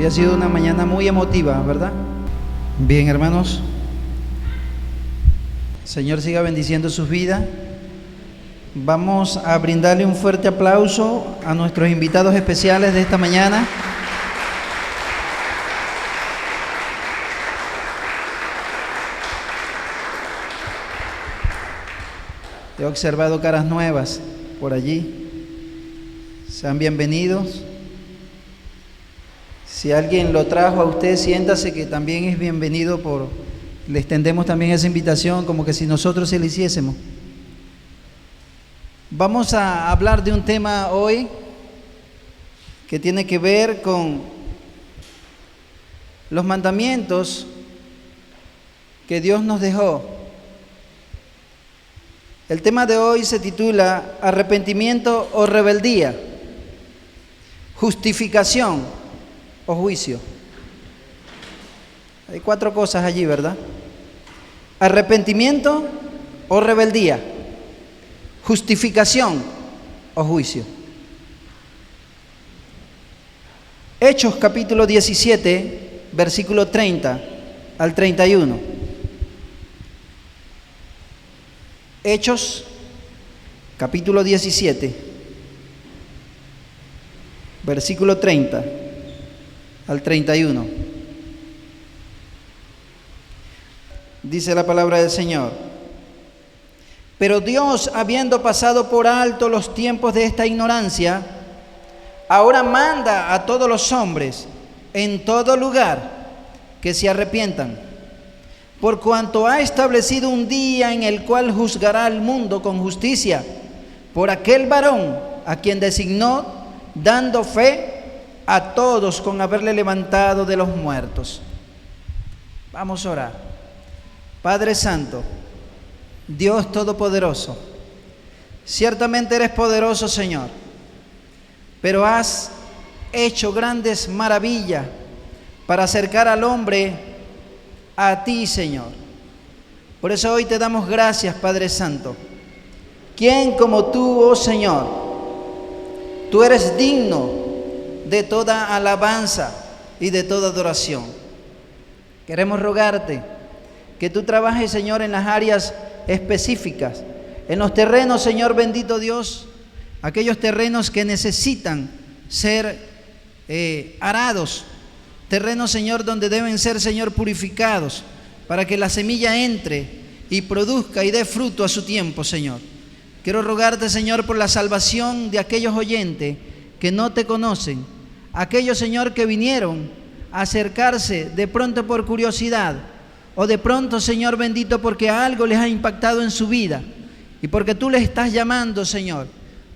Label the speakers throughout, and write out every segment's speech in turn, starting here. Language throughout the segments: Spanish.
Speaker 1: ha sido una mañana muy emotiva, ¿verdad? Bien, hermanos. Señor siga bendiciendo sus vidas. Vamos a brindarle un fuerte aplauso a nuestros invitados especiales de esta mañana. He observado caras nuevas por allí. Sean bienvenidos. Si alguien lo trajo a usted, siéntase que también es bienvenido. Le extendemos también esa invitación como que si nosotros se lo hiciésemos. Vamos a hablar de un tema hoy que tiene que ver con los mandamientos que Dios nos dejó. El tema de hoy se titula arrepentimiento o rebeldía, justificación o juicio. Hay 4 cosas allí, ¿verdad? Arrepentimiento o rebeldía, justificación o juicio. Hechos capítulo 17, versículo 30 al 31. Hechos capítulo 17, versículo 30 al 31. Dice la palabra del Señor: pero Dios, habiendo pasado por alto los tiempos de esta ignorancia, ahora manda a todos los hombres en todo lugar que se arrepientan, por cuanto ha establecido un día en el cual juzgará al mundo con justicia por aquel varón a quien designó, dando fe a todos con haberle levantado de los muertos. Vamos a orar. Padre Santo, Dios Todopoderoso, ciertamente eres poderoso, Señor, pero has hecho grandes maravillas para acercar al hombre a ti, Señor. Por eso hoy te damos gracias, Padre Santo. ¿Quién como tú, oh Señor? Tú eres digno de toda alabanza y de toda adoración. Queremos rogarte que tú trabajes, Señor, en las áreas específicas, en los terrenos, Señor bendito Dios, aquellos terrenos que necesitan ser arados, terrenos, Señor, donde deben ser, Señor, purificados, para que la semilla entre y produzca y dé fruto a su tiempo, Señor. Quiero rogarte, Señor, por la salvación de aquellos oyentes que no te conocen, aquellos, Señor, que vinieron a acercarse de pronto por curiosidad, o de pronto, Señor bendito, porque algo les ha impactado en su vida y porque tú les estás llamando, Señor.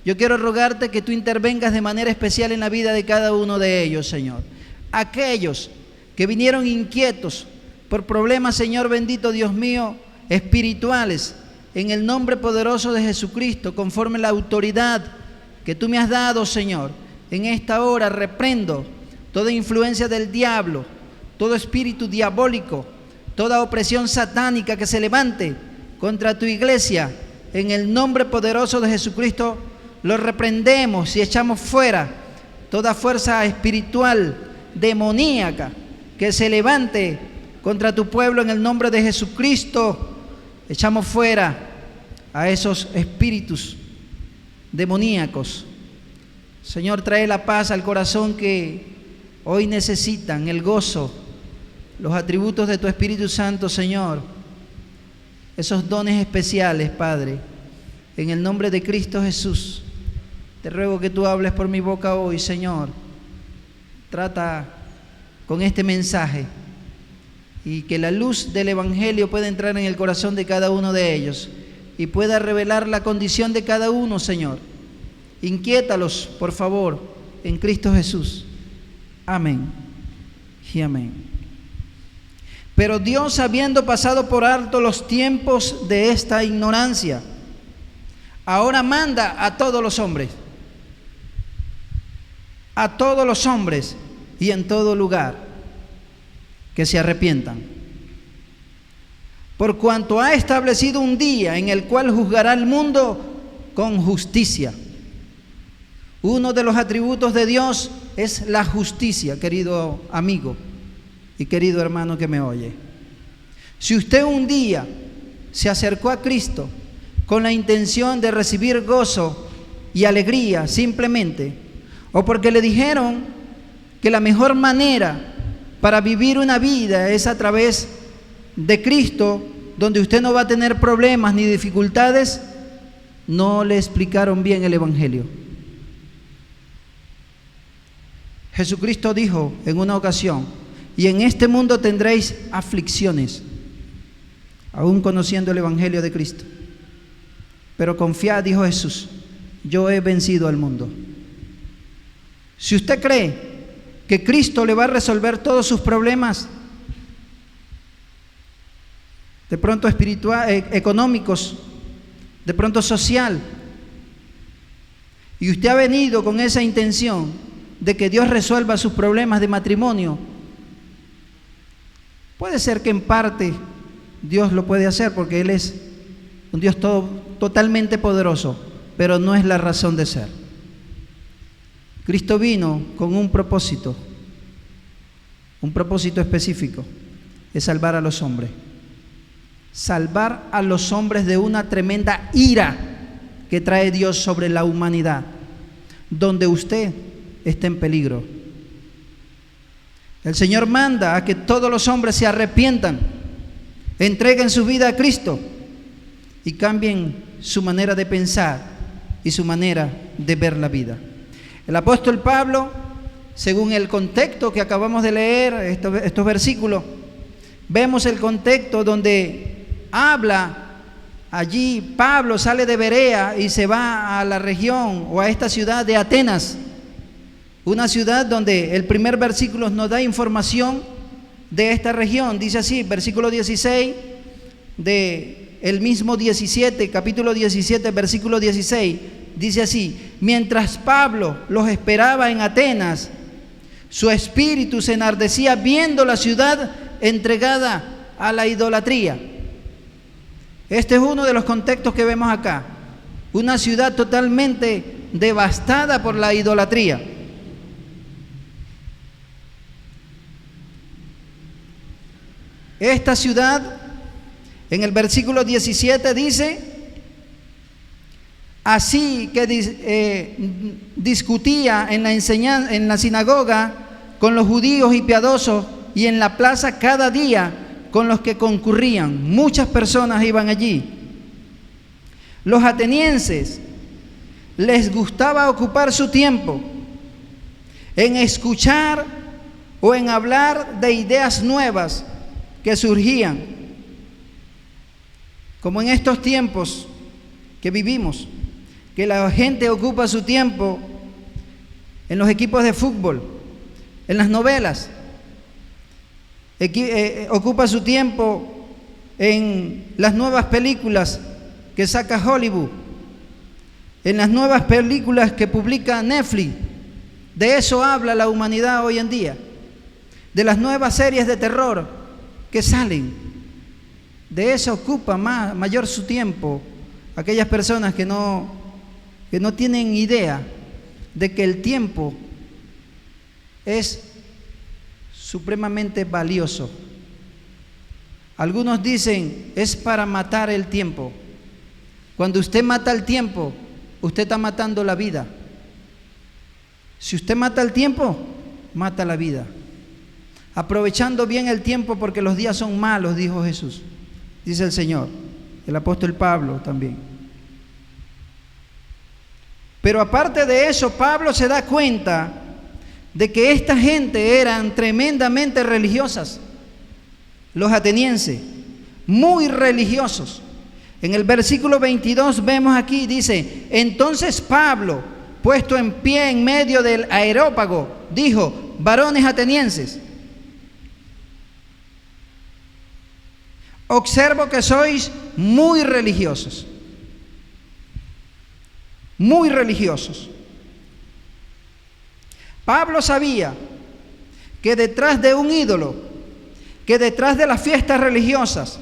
Speaker 1: Yo quiero rogarte que tú intervengas de manera especial en la vida de cada uno de ellos, Señor. Aquellos que vinieron inquietos por problemas, Señor bendito, Dios mío, espirituales, en el nombre poderoso de Jesucristo, conforme la autoridad que tú me has dado, Señor, en esta hora reprendo toda influencia del diablo, todo espíritu diabólico, toda opresión satánica que se levante contra tu iglesia, en el nombre poderoso de Jesucristo, lo reprendemos y echamos fuera toda fuerza espiritual, demoníaca, que se levante contra tu pueblo en el nombre de Jesucristo. Echamos fuera a esos espíritus demoníacos. Señor, trae la paz al corazón que hoy necesitan, el gozo, los atributos de tu Espíritu Santo, Señor, esos dones especiales, Padre, en el nombre de Cristo Jesús. Te ruego que tú hables por mi boca hoy, Señor. Trata con este mensaje y que la luz del Evangelio pueda entrar en el corazón de cada uno de ellos y pueda revelar la condición de cada uno, Señor. Inquiétalos, por favor, en Cristo Jesús. Amén y amén. Pero Dios, habiendo pasado por alto los tiempos de esta ignorancia, ahora manda a todos los hombres y en todo lugar que se arrepientan, por cuanto ha establecido un día en el cual juzgará al mundo con justicia. Uno de los atributos de Dios es la justicia, querido amigo y querido hermano que me oye. Si usted un día se acercó a Cristo con la intención de recibir gozo y alegría simplemente, o porque le dijeron que la mejor manera para vivir una vida es a través de Cristo, donde usted no va a tener problemas ni dificultades, no le explicaron bien el Evangelio. Jesucristo dijo en una ocasión: y en este mundo tendréis aflicciones, aún conociendo el Evangelio de Cristo. Pero confiad, dijo Jesús, yo he vencido al mundo. Si usted cree que Cristo le va a resolver todos sus problemas, de pronto espiritual, económicos, de pronto social, y usted ha venido con esa intención de que Dios resuelva sus problemas de matrimonio, puede ser que en parte Dios lo puede hacer porque Él es un Dios totalmente poderoso, pero no es la razón de ser. Cristo vino con un propósito específico, es salvar a los hombres. Salvar a los hombres de una tremenda ira que trae Dios sobre la humanidad, donde usted está en peligro. El Señor manda a que todos los hombres se arrepientan, entreguen su vida a Cristo y cambien su manera de pensar y su manera de ver la vida. El apóstol Pablo, según el contexto que acabamos de leer, estos versículos, vemos el contexto donde habla. Allí Pablo sale de Berea y se va a la región o a esta ciudad de Atenas, una ciudad donde el primer versículo nos da información de esta región. Dice así, versículo 16 de el mismo 17, capítulo 17, versículo 16, dice así: mientras Pablo los esperaba en Atenas, su espíritu se enardecía viendo la ciudad entregada a la idolatría. Este es uno de los contextos que vemos acá, una ciudad totalmente devastada por la idolatría. Esta ciudad, en el versículo 17 dice: así que discutía en la sinagoga con los judíos y piadosos, y en la plaza cada día con los que concurrían. Muchas personas iban allí. Los atenienses les gustaba ocupar su tiempo en escuchar o en hablar de ideas nuevas que surgían, como en estos tiempos que vivimos, que la gente ocupa su tiempo en los equipos de fútbol, en las novelas, ocupa su tiempo en las nuevas películas que saca Hollywood, en las nuevas películas que publica Netflix. De eso habla la humanidad hoy en día, de las nuevas series de terror que salen. De eso ocupa mayor su tiempo aquellas personas que no tienen idea de que el tiempo es supremamente valioso. Algunos dicen, es para matar el tiempo. Cuando usted mata el tiempo, usted está matando la vida. Si usted mata el tiempo, mata la vida. Aprovechando bien el tiempo porque los días son malos, dijo Jesús, dice el Señor, el apóstol Pablo también. Pero aparte de eso, Pablo se da cuenta de que esta gente eran tremendamente religiosas, los atenienses, muy religiosos. En el versículo 22 vemos aquí, dice: entonces Pablo, puesto en pie en medio del areópago, dijo: varones atenienses, observo que sois muy religiosos, muy religiosos. Pablo sabía que detrás de un ídolo, que detrás de las fiestas religiosas,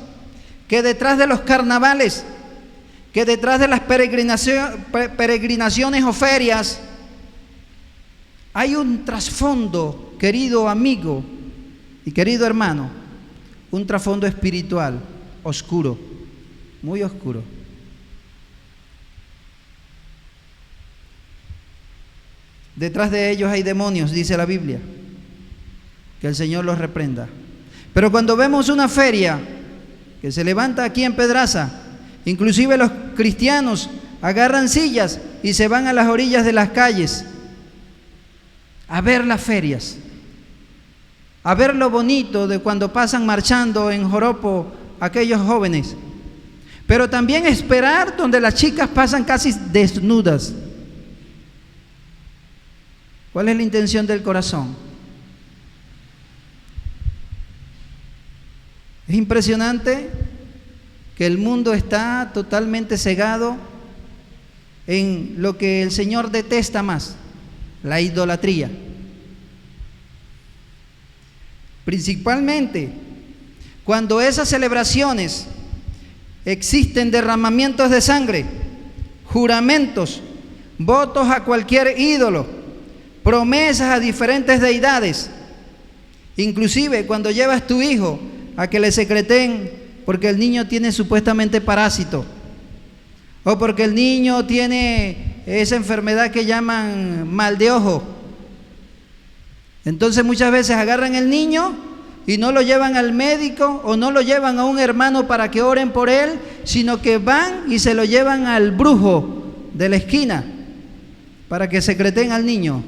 Speaker 1: que detrás de los carnavales, que detrás de las peregrinaciones o ferias, Hay un trasfondo, querido amigo y querido hermano, un trasfondo espiritual oscuro, muy oscuro. Detrás de ellos hay demonios, dice la Biblia. Que el Señor los reprenda. Pero cuando vemos una feria que se levanta aquí en Pedraza, inclusive los cristianos agarran sillas y se van a las orillas de las calles a ver las ferias, a ver lo bonito de cuando pasan marchando en joropo aquellos jóvenes, pero también esperar donde las chicas pasan casi desnudas. ¿Cuál es la intención del corazón? Es impresionante que el mundo está totalmente cegado en lo que el Señor detesta más, la idolatría. Principalmente cuando esas celebraciones existen derramamientos de sangre, juramentos, votos a cualquier ídolo, promesas a diferentes deidades. Inclusive cuando llevas tu hijo a que le secreten porque el niño tiene supuestamente parásito, o porque el niño tiene esa enfermedad que llaman mal de ojo. Entonces muchas veces agarran el niño y no lo llevan al médico o no lo llevan a un hermano para que oren por él, sino que van y se lo llevan al brujo de la esquina para que secreten al niño,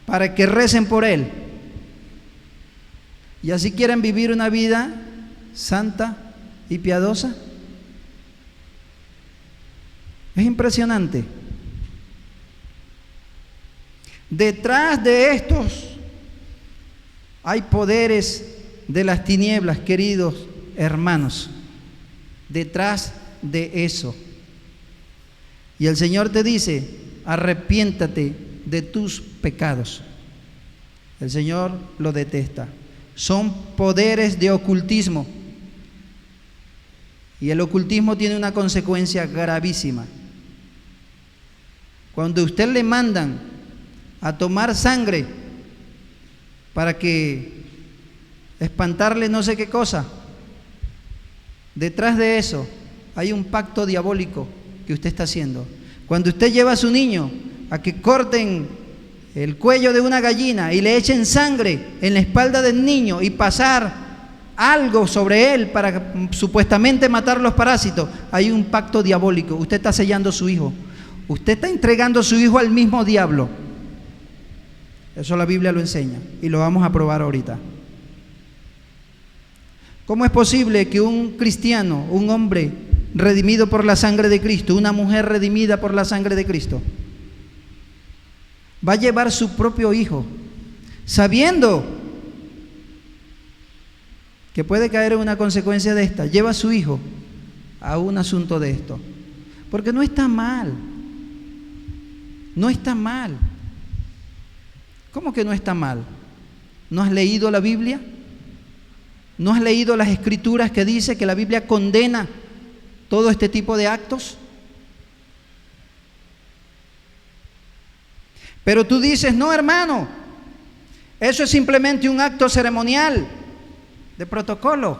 Speaker 1: para que recen por él. Y así quieren vivir una vida santa y piadosa. Es impresionante. Detrás de estos hay poderes de las tinieblas, queridos hermanos. Detrás de eso. Y el Señor te dice: arrepiéntate de tus pecados. El Señor lo detesta. Son poderes de ocultismo. Y el ocultismo tiene una consecuencia gravísima. Cuando usted le mandan a tomar sangre para que espantarle no sé qué cosa, detrás de eso hay un pacto diabólico que usted está haciendo. Cuando usted lleva a su niño a que corten el cuello de una gallina y le echen sangre en la espalda del niño y pasar algo sobre él para supuestamente matar los parásitos, hay un pacto diabólico. Usted está sellando a su hijo. Usted está entregando a su hijo al mismo diablo. Eso la Biblia lo enseña y lo vamos a probar ahorita. ¿Cómo es posible que un cristiano, un hombre redimido por la sangre de Cristo, una mujer redimida por la sangre de Cristo, va a llevar su propio hijo, sabiendo que puede caer en una consecuencia de esta? Lleva a su hijo a un asunto de esto, porque no está mal. No está mal. ¿Cómo que no está mal? ¿No has leído la Biblia? ¿No has leído las Escrituras que dice que la Biblia condena todo este tipo de actos? Pero tú dices: no, hermano, eso es simplemente un acto ceremonial, de protocolo.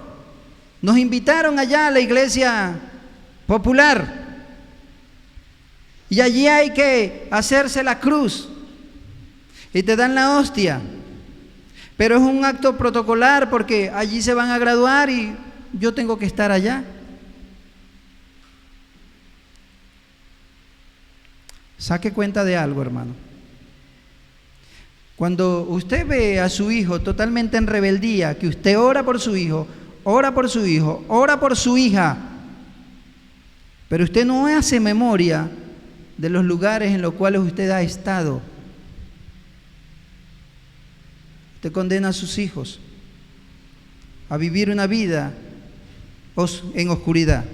Speaker 1: Nos invitaron allá a la iglesia popular y allí hay que hacerse la cruz y te dan la hostia, pero es un acto protocolar porque allí se van a graduar y yo tengo que estar allá. Saque cuenta de algo, hermano. Cuando usted ve a su hijo totalmente en rebeldía, que usted ora por su hijo, ora por su hijo, ora por su hija, pero usted no hace memoria de los lugares en los cuales usted ha estado, usted condena a sus hijos a vivir una vida en oscuridad.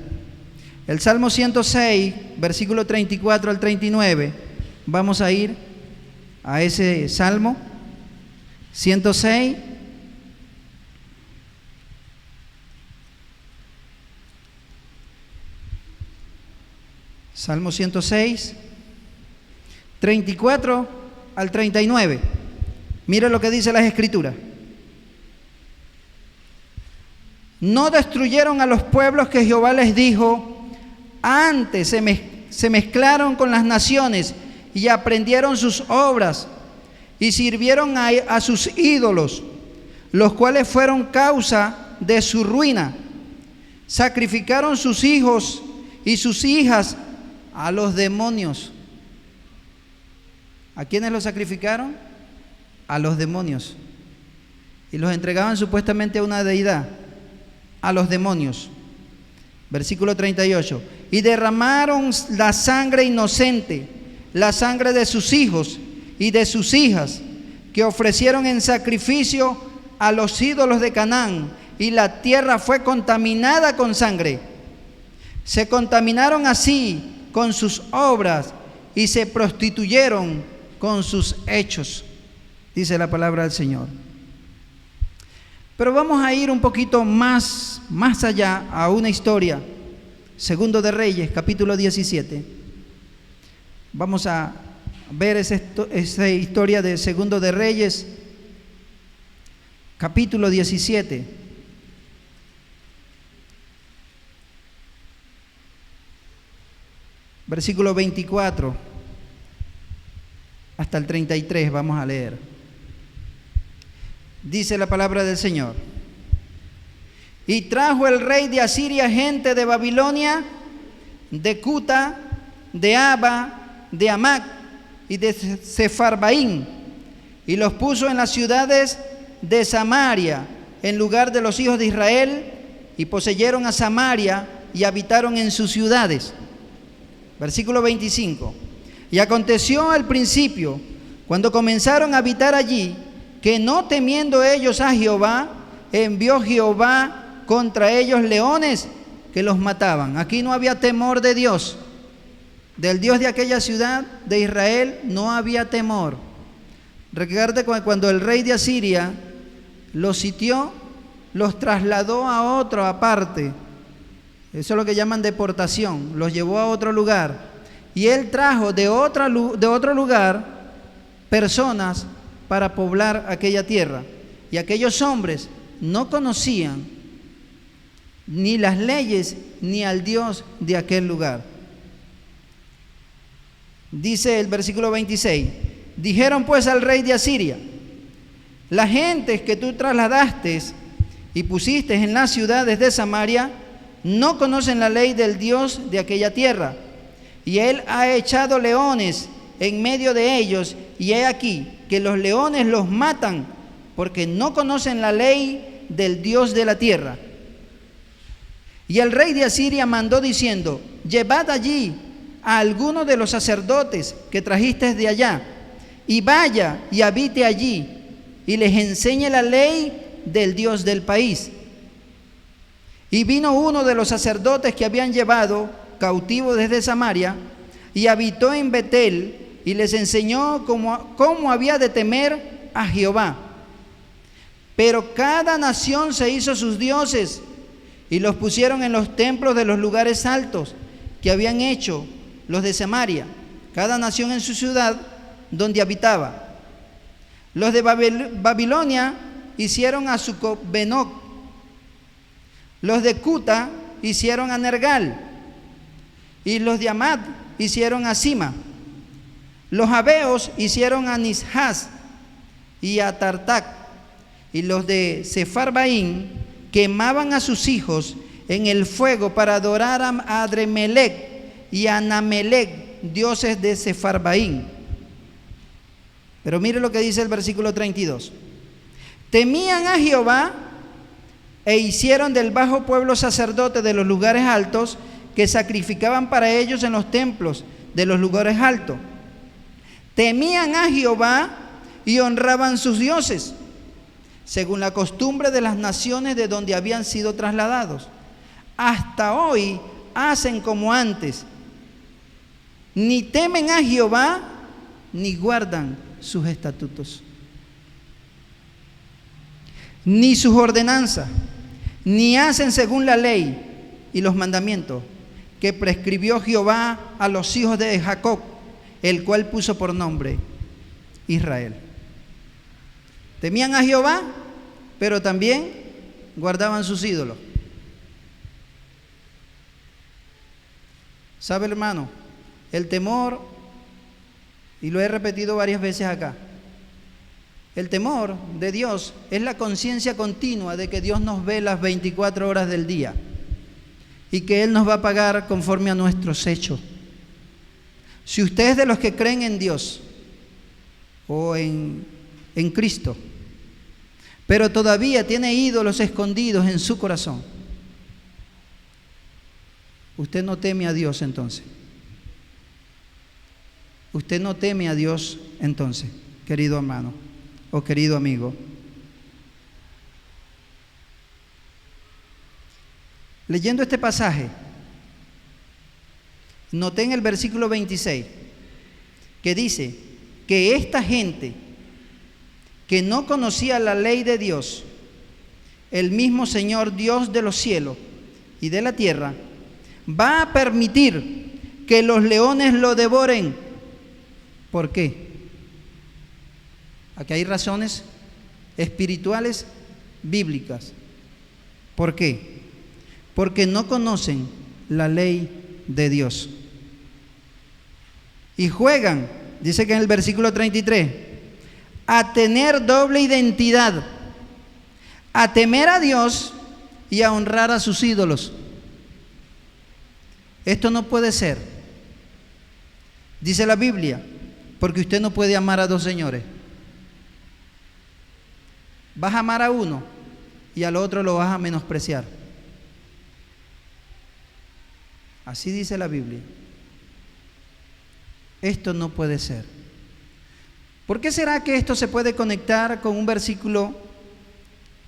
Speaker 1: El Salmo 106, versículo 34 al 39, vamos a ir a ese Salmo 106. Salmo 106, 34 al 39. Mire lo que dice las Escrituras. No destruyeron a los pueblos que Jehová les dijo, antes se mezclaron con las naciones y aprendieron sus obras y sirvieron a sus ídolos, los cuales fueron causa de su ruina. Sacrificaron sus hijos y sus hijas a los demonios. ¿A quiénes los sacrificaron? A los demonios. Y los entregaban supuestamente a una deidad, a los demonios. Versículo 38. Y derramaron la sangre inocente, la sangre de sus hijos y de sus hijas, que ofrecieron en sacrificio a los ídolos de Canaán, y la tierra fue contaminada con sangre. Se contaminaron así con sus obras y se prostituyeron con sus hechos, dice la palabra del Señor. Pero vamos a ir un poquito más allá a una historia. Segundo de Reyes, capítulo 17. Vamos a ver esa historia de Segundo de Reyes, capítulo 17. Versículo 24 hasta el 33 vamos a leer. Dice la palabra del Señor. Y trajo el rey de Asiria gente de Babilonia, de Cuta, de Aba, de Hamac y de Sefarbaín, y los puso en las ciudades de Samaria, en lugar de los hijos de Israel, y poseyeron a Samaria y habitaron en sus ciudades. Versículo 25. Y aconteció al principio, cuando comenzaron a habitar allí, que no temiendo ellos a Jehová, envió Jehová contra ellos leones que los mataban. Aquí no había temor de Dios. Del Dios de aquella ciudad de Israel no había temor. Recuerde cuando el rey de Asiria los sitió, los trasladó a otro aparte. Eso es lo que llaman deportación. Los llevó a otro lugar. Y él trajo de otro lugar personas para poblar aquella tierra. Y aquellos hombres no conocían ni las leyes ni al Dios de aquel lugar. Dice el versículo 26. Dijeron pues al rey de Asiria: las gentes que tú trasladaste y pusiste en las ciudades de Samaria no conocen la ley del Dios de aquella tierra, y él ha echado leones en medio de ellos, y he aquí que los leones los matan, porque no conocen la ley del Dios de la tierra. Y el rey de Asiria mandó diciendo: llevad allí a alguno de los sacerdotes que trajisteis de allá, y vaya y habite allí, y les enseñe la ley del Dios del país. Y vino uno de los sacerdotes que habían llevado cautivo desde Samaria, y habitó en Betel, y les enseñó cómo había de temer a Jehová. Pero cada nación se hizo sus dioses, y los pusieron en los templos de los lugares altos que habían hecho los de Samaria, cada nación en su ciudad donde habitaba. Los de Babilonia hicieron a Sucot-Benoc, los de Cuta hicieron a Nergal, y los de Amad hicieron a Sima. Los abeos hicieron a Nishaz y a Tartac, y los de Sefarbaín quemaban a sus hijos en el fuego para adorar a Adremelech y a Anamelech, dioses de Sefarbaín. Pero mire lo que dice el versículo 32. Temían a Jehová e hicieron del bajo pueblo sacerdotes de los lugares altos, que sacrificaban para ellos en los templos de los lugares altos. Temían a Jehová y honraban sus dioses, según la costumbre de las naciones de donde habían sido trasladados. Hasta hoy hacen como antes, ni temen a Jehová, ni guardan sus estatutos, ni sus ordenanzas, ni hacen según la ley y los mandamientos que prescribió Jehová a los hijos de Jacob, el cual puso por nombre Israel. Temían a Jehová, pero también guardaban sus ídolos. ¿Sabe, hermano? El temor, y lo he repetido varias veces acá, el temor de Dios es la conciencia continua de que Dios nos ve las 24 horas del día y que Él nos va a pagar conforme a nuestros hechos. Si usted es de los que creen en Dios o en Cristo, pero todavía tiene ídolos escondidos en su corazón, usted no teme a Dios entonces. Usted no teme a Dios entonces, querido hermano o querido amigo. Leyendo este pasaje, noté en el versículo 26 que dice que esta gente que no conocía la ley de Dios, el mismo Señor Dios de los cielos y de la tierra, va a permitir que los leones lo devoren. ¿Por qué? Aquí hay razones espirituales bíblicas. ¿Por qué? Porque no conocen la ley de Dios. Y juegan, dice que en el versículo 33, a tener doble identidad, a temer a Dios y a honrar a sus ídolos. Esto no puede ser, dice la Biblia, porque usted no puede amar a dos señores. Vas a amar a uno y al otro lo vas a menospreciar. Así dice la Biblia. Esto no puede ser. ¿Por qué será que esto se puede conectar con un versículo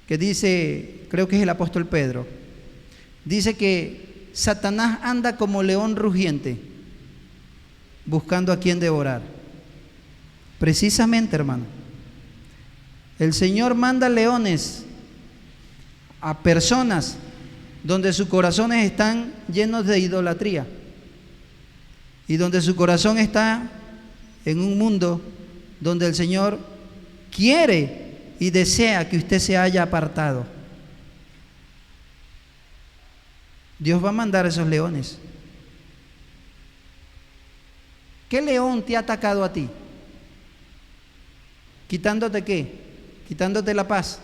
Speaker 1: que dice, creo que es el apóstol Pedro, dice que Satanás anda como león rugiente, buscando a quien devorar? Precisamente, hermano, el Señor manda leones a personas donde sus corazones están llenos de idolatría y donde su corazón está en un mundo donde el Señor quiere y desea que usted se haya apartado. Dios va a mandar esos leones. ¿Qué león te ha atacado a ti? ¿Quitándote qué? Quitándote la paz.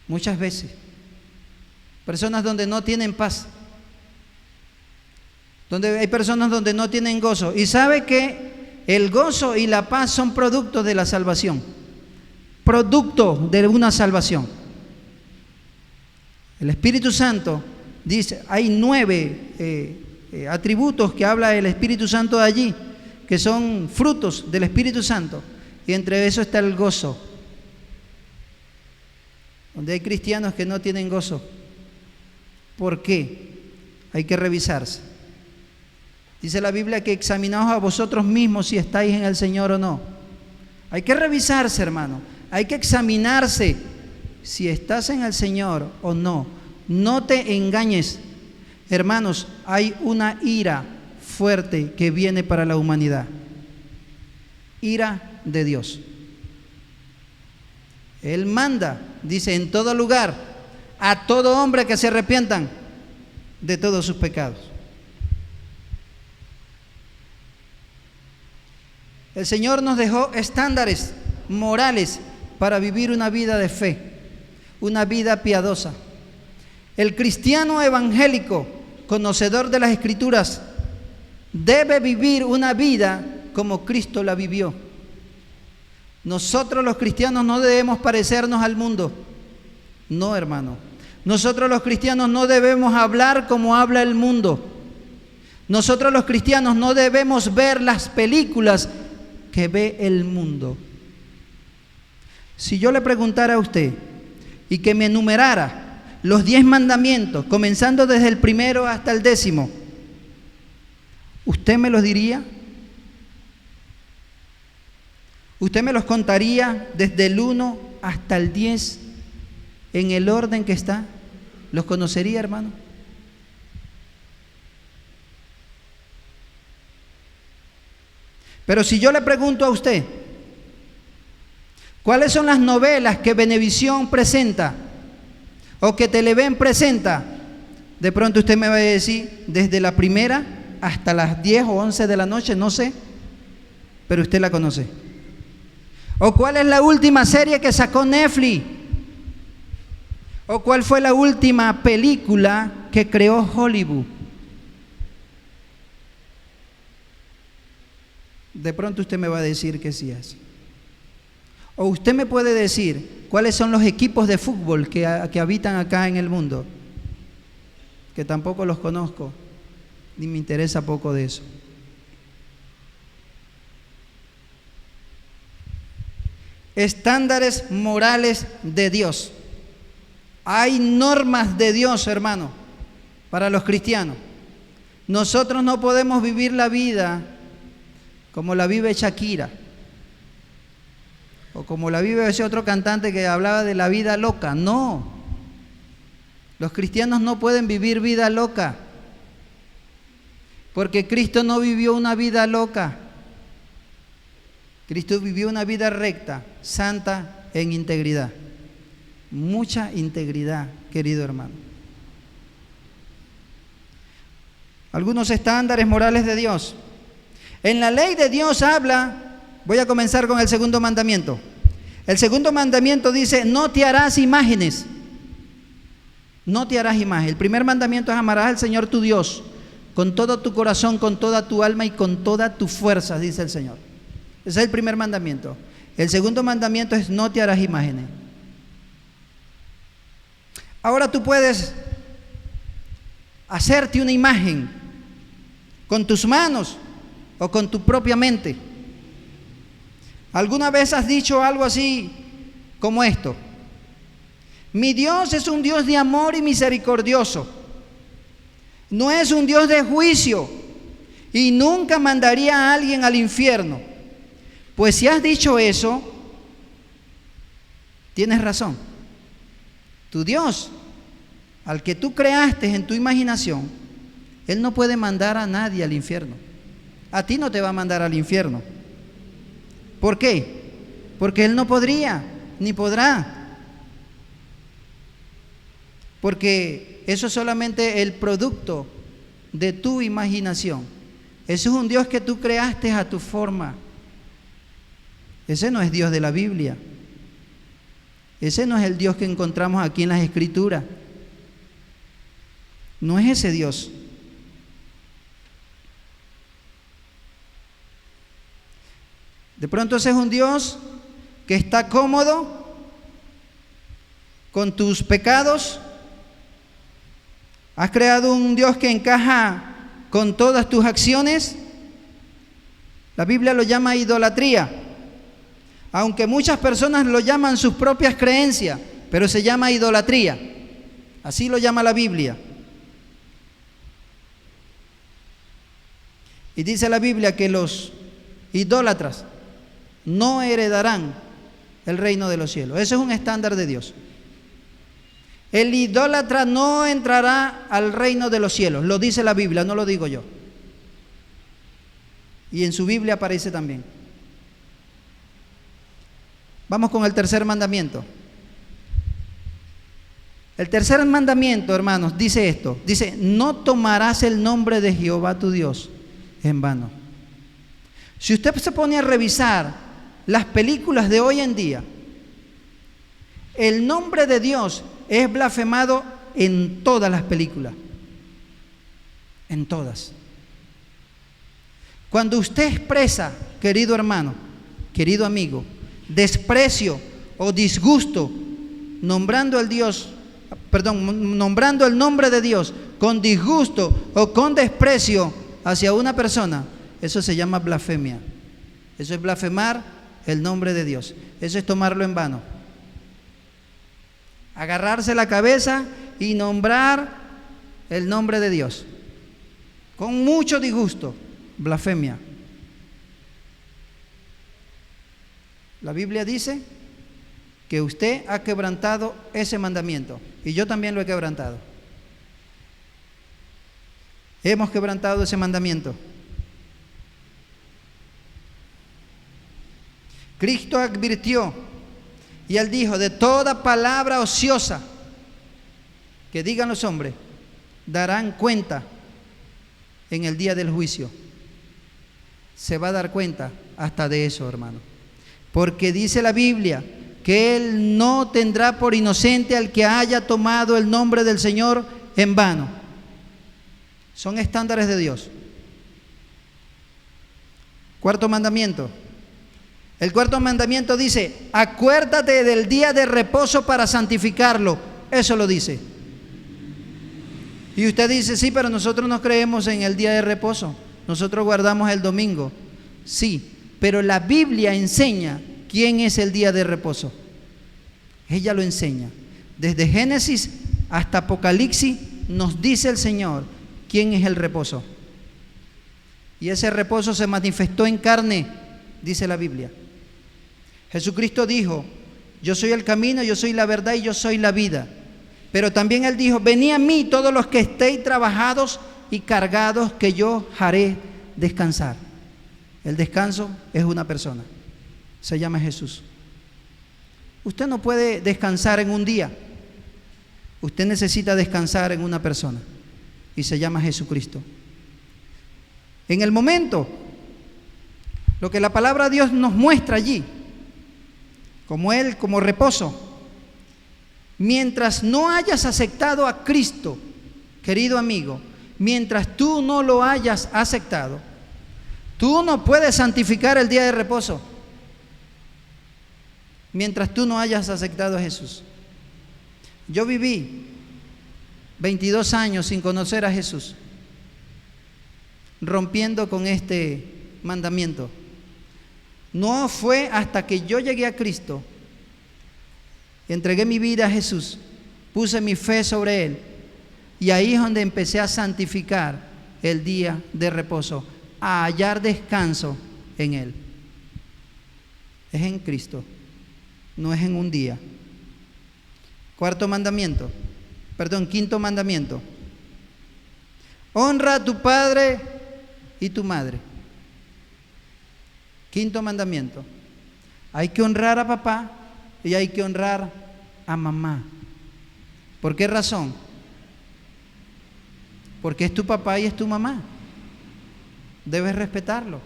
Speaker 1: Muchas veces. Personas donde no tienen paz. Donde hay personas donde no tienen gozo. Y sabe que el gozo y la paz son productos de la salvación. Producto de una salvación. El Espíritu Santo dice, hay 9 atributos que habla el Espíritu Santo de allí, que son frutos del Espíritu Santo. Y entre eso está el gozo. Donde hay cristianos que no tienen gozo. ¿Por qué? Hay que revisarse. Dice la Biblia que examinaos a vosotros mismos si estáis en el Señor o no. Hay que revisarse, hermano. Hay que examinarse si estás en el Señor o no. No te engañes. Hermanos, hay una ira fuerte que viene para la humanidad. Ira de Dios. Él manda, dice, en todo lugar, a todo hombre que se arrepientan de todos sus pecados. El Señor nos dejó estándares morales para vivir una vida de fe, una vida piadosa. El cristiano evangélico, conocedor de las Escrituras, debe vivir una vida como Cristo la vivió. Nosotros los cristianos no debemos parecernos al mundo. No, hermano. Nosotros los cristianos no debemos hablar como habla el mundo. Nosotros los cristianos no debemos ver las películas que ve el mundo. Si yo le preguntara a usted y que me enumerara los 10 mandamientos, comenzando desde el primero hasta el 10º, ¿usted me los diría? ¿Usted me los contaría desde el 1 hasta el 10 en el orden que está? ¿Los conocería, hermano? Pero si yo le pregunto a usted, ¿Cuáles son las novelas que Venevisión presenta o que Televen presenta? De pronto usted me va a decir, desde la primera hasta las 10 o 11 de la noche, no sé, pero usted la conoce. ¿O cuál es la última serie que sacó Netflix? ¿O cuál fue la última película que creó Hollywood? De pronto usted me va a decir que sí es. O usted me puede decir cuáles son los equipos de fútbol que habitan acá en el mundo, que tampoco los conozco, ni me interesa poco de eso. Estándares morales de Dios. Hay normas de Dios, hermano, para los cristianos. Nosotros no podemos vivir la vida como la vive Shakira, o como la vive ese otro cantante que hablaba de la vida loca. No, los cristianos no pueden vivir vida loca, porque Cristo no vivió una vida loca. Cristo vivió una vida recta, santa, en integridad. Mucha integridad, querido hermano. Algunos estándares morales de Dios. En la ley de Dios habla, voy a comenzar con el segundo mandamiento. El segundo mandamiento dice, no te harás imágenes. No te harás imagen. El primer mandamiento es amarás al Señor tu Dios con todo tu corazón, con toda tu alma y con toda tu fuerza, dice el Señor. Ese es el primer mandamiento. El segundo mandamiento es no te harás imágenes. Ahora tú puedes hacerte una imagen con tus manos o con tu propia mente. ¿Alguna vez has dicho algo así como esto? Mi Dios es un Dios de amor y misericordioso. No es un Dios de juicio y nunca mandaría a alguien al infierno. Pues si has dicho eso, tienes razón. Tu Dios, al que tú creaste en tu imaginación, Él no puede mandar a nadie al infierno. A ti no te va a mandar al infierno. ¿Por qué? Porque Él no podría, ni podrá. Porque eso es solamente el producto de tu imaginación. Ese es un Dios que tú creaste a tu forma. Ese no es Dios de la Biblia. Ese no es el Dios que encontramos aquí en las Escrituras. No es ese Dios. De pronto ese es un Dios que está cómodo con tus pecados. Has creado un Dios que encaja con todas tus acciones. La Biblia lo llama idolatría. Aunque muchas personas lo llaman sus propias creencias, pero se llama idolatría. Así lo llama la Biblia. Y dice la Biblia que los idólatras no heredarán el reino de los cielos. Ese es un estándar de Dios. El idólatra no entrará al reino de los cielos. Lo dice la Biblia, no lo digo yo. Y en su Biblia aparece también. Vamos con el tercer mandamiento. El tercer mandamiento, hermanos, dice esto. Dice, no tomarás el nombre de Jehová tu Dios en vano. Si usted se pone a revisar las películas de hoy en día, el nombre de Dios es blasfemado en todas las películas. En todas. Cuando usted expresa, querido hermano, querido amigo, desprecio o disgusto nombrando al Dios, nombrando el nombre de Dios con disgusto o con desprecio hacia una persona, eso se llama blasfemia. Eso es blasfemar el nombre de Dios. Eso es tomarlo en vano. Agarrarse la cabeza y nombrar el nombre de Dios con mucho disgusto, blasfemia. La Biblia dice que usted ha quebrantado ese mandamiento y yo también lo he quebrantado. Hemos quebrantado ese mandamiento. Cristo advirtió Y él dijo, de toda palabra ociosa que digan los hombres, darán cuenta en el día del juicio. Se va a dar cuenta hasta de eso, hermano. Porque dice la Biblia que Él no tendrá por inocente al que haya tomado el nombre del Señor en vano. Son estándares de Dios. Cuarto mandamiento. El cuarto mandamiento dice, acuérdate del día de reposo para santificarlo. Eso lo dice. Y usted dice, sí, pero nosotros no creemos en el día de reposo. Nosotros guardamos el domingo. Sí, pero la Biblia enseña quién es el día de reposo. Ella lo enseña. Desde Génesis hasta Apocalipsis nos dice el Señor quién es el reposo. Y ese reposo se manifestó en carne, dice la Biblia. Jesucristo dijo, yo soy el camino, yo soy la verdad y yo soy la vida. Pero también Él dijo, venid a mí todos los que estéis trabajados y cargados, que yo haré descansar. El descanso es una persona, se llama Jesús. Usted no puede descansar en un día, usted necesita descansar en una persona y se llama Jesucristo. En el momento, lo que la palabra de Dios nos muestra allí, como reposo, mientras no hayas aceptado a Cristo, querido amigo, mientras tú no lo hayas aceptado, tú no puedes santificar el día de reposo. Mientras tú no hayas aceptado a Jesús. Yo viví 22 años sin conocer a Jesús, rompiendo con este mandamiento. No fue hasta que yo llegué a Cristo, entregué mi vida a Jesús, puse mi fe sobre Él, y ahí es donde empecé a santificar el día de reposo, a hallar descanso en Él. Es en Cristo, no es en un día. Quinto mandamiento. Honra a tu padre y tu madre. Quinto mandamiento. Hay que honrar a papá y hay que honrar a mamá. ¿Por qué razón? Porque es tu papá y es tu mamá. Debes respetarlo.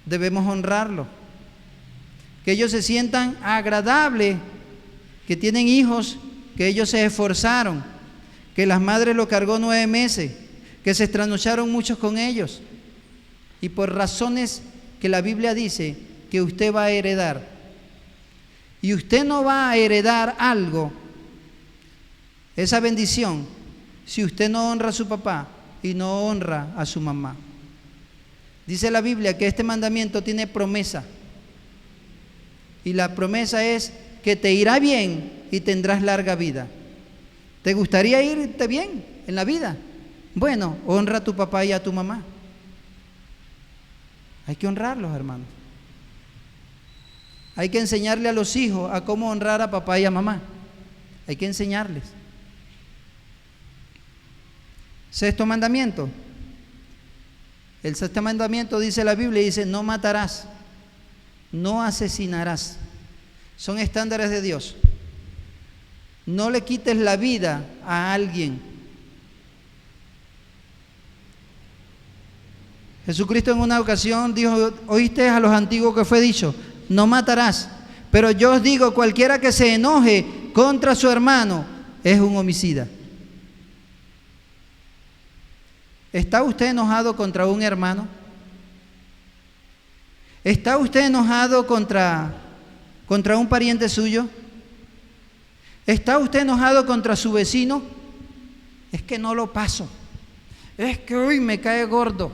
Speaker 1: Debemos honrarlo. Que ellos se sientan agradables, que tienen hijos, que ellos se esforzaron, que las madres lo cargó 9 meses, que se trasnocharon muchos con ellos, y por razones que la Biblia dice que usted va a heredar. Y usted no va a heredar algo, esa bendición, si usted no honra a su papá y no honra a su mamá. Dice la Biblia que este mandamiento tiene promesa. Y la promesa es que te irá bien y tendrás larga vida. ¿Te gustaría irte bien en la vida? Bueno, honra a tu papá y a tu mamá. Hay que honrarlos, hermanos. Hay que enseñarle a los hijos a cómo honrar a papá y a mamá. Hay que enseñarles. Sexto mandamiento. El sexto mandamiento dice la Biblia, dice, no matarás. No asesinarás. Son estándares de Dios. No le quites la vida a alguien. Jesucristo en una ocasión dijo, oíste a los antiguos que fue dicho, no matarás. Pero yo os digo, cualquiera que se enoje contra su hermano es un homicida. ¿Está usted enojado contra un hermano? ¿Está usted enojado contra un pariente suyo? ¿Está usted enojado contra su vecino? Es que no lo paso. Es que hoy me cae gordo.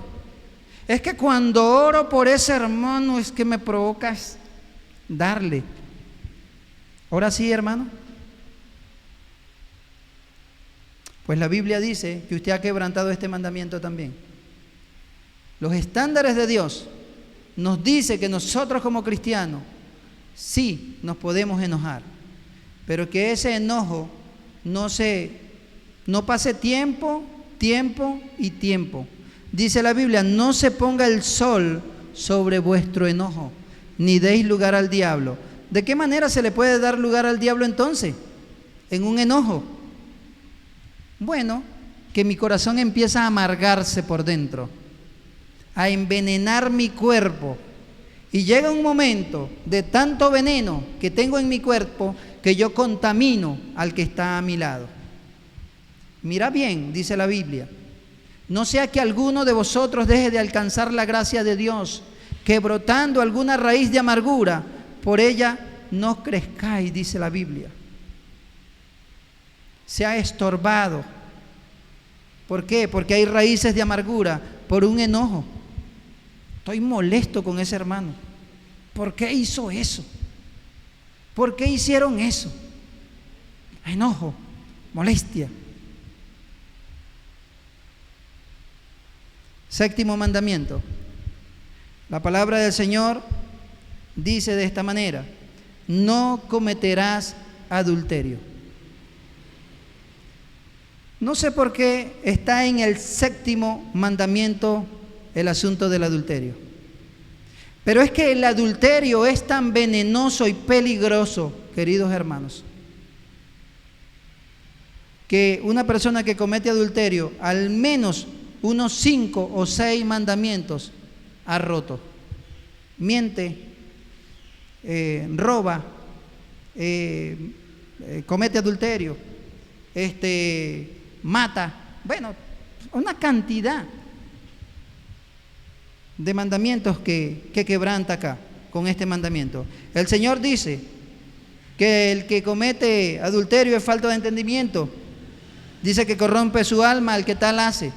Speaker 1: Es que cuando oro por ese hermano es que me provoca darle. ¿Ahora sí, hermano? Pues la Biblia dice que usted ha quebrantado este mandamiento también. Los estándares de Dios nos dice que nosotros como cristianos sí nos podemos enojar, pero que ese enojo no pase tiempo y tiempo. Dice la Biblia, no se ponga el sol sobre vuestro enojo, ni deis lugar al diablo. ¿De qué manera se le puede dar lugar al diablo entonces? En un enojo. Bueno, que mi corazón empieza a amargarse por dentro, a envenenar mi cuerpo. Y llega un momento de tanto veneno que tengo en mi cuerpo que yo contamino al que está a mi lado. Mira bien, dice la Biblia, no sea que alguno de vosotros deje de alcanzar la gracia de Dios, que brotando alguna raíz de amargura, por ella no crezcáis, dice la Biblia. Se ha estorbado. ¿Por qué? Porque hay raíces de amargura por un enojo. Estoy molesto con ese hermano. ¿Por qué hizo eso? ¿Por qué hicieron eso? Enojo, molestia. Séptimo mandamiento. La palabra del Señor dice de esta manera: no cometerás adulterio. No sé por qué está en el séptimo mandamiento el asunto del adulterio. Pero es que el adulterio es tan venenoso y peligroso, queridos hermanos, que una persona que comete adulterio, al menos unos 5 o 6 mandamientos ha roto. Miente, roba, comete adulterio, mata. Bueno, una cantidad de mandamientos que quebranta acá con este mandamiento. El Señor dice que el que comete adulterio es falta de entendimiento. Dice que corrompe su alma al que tal hace.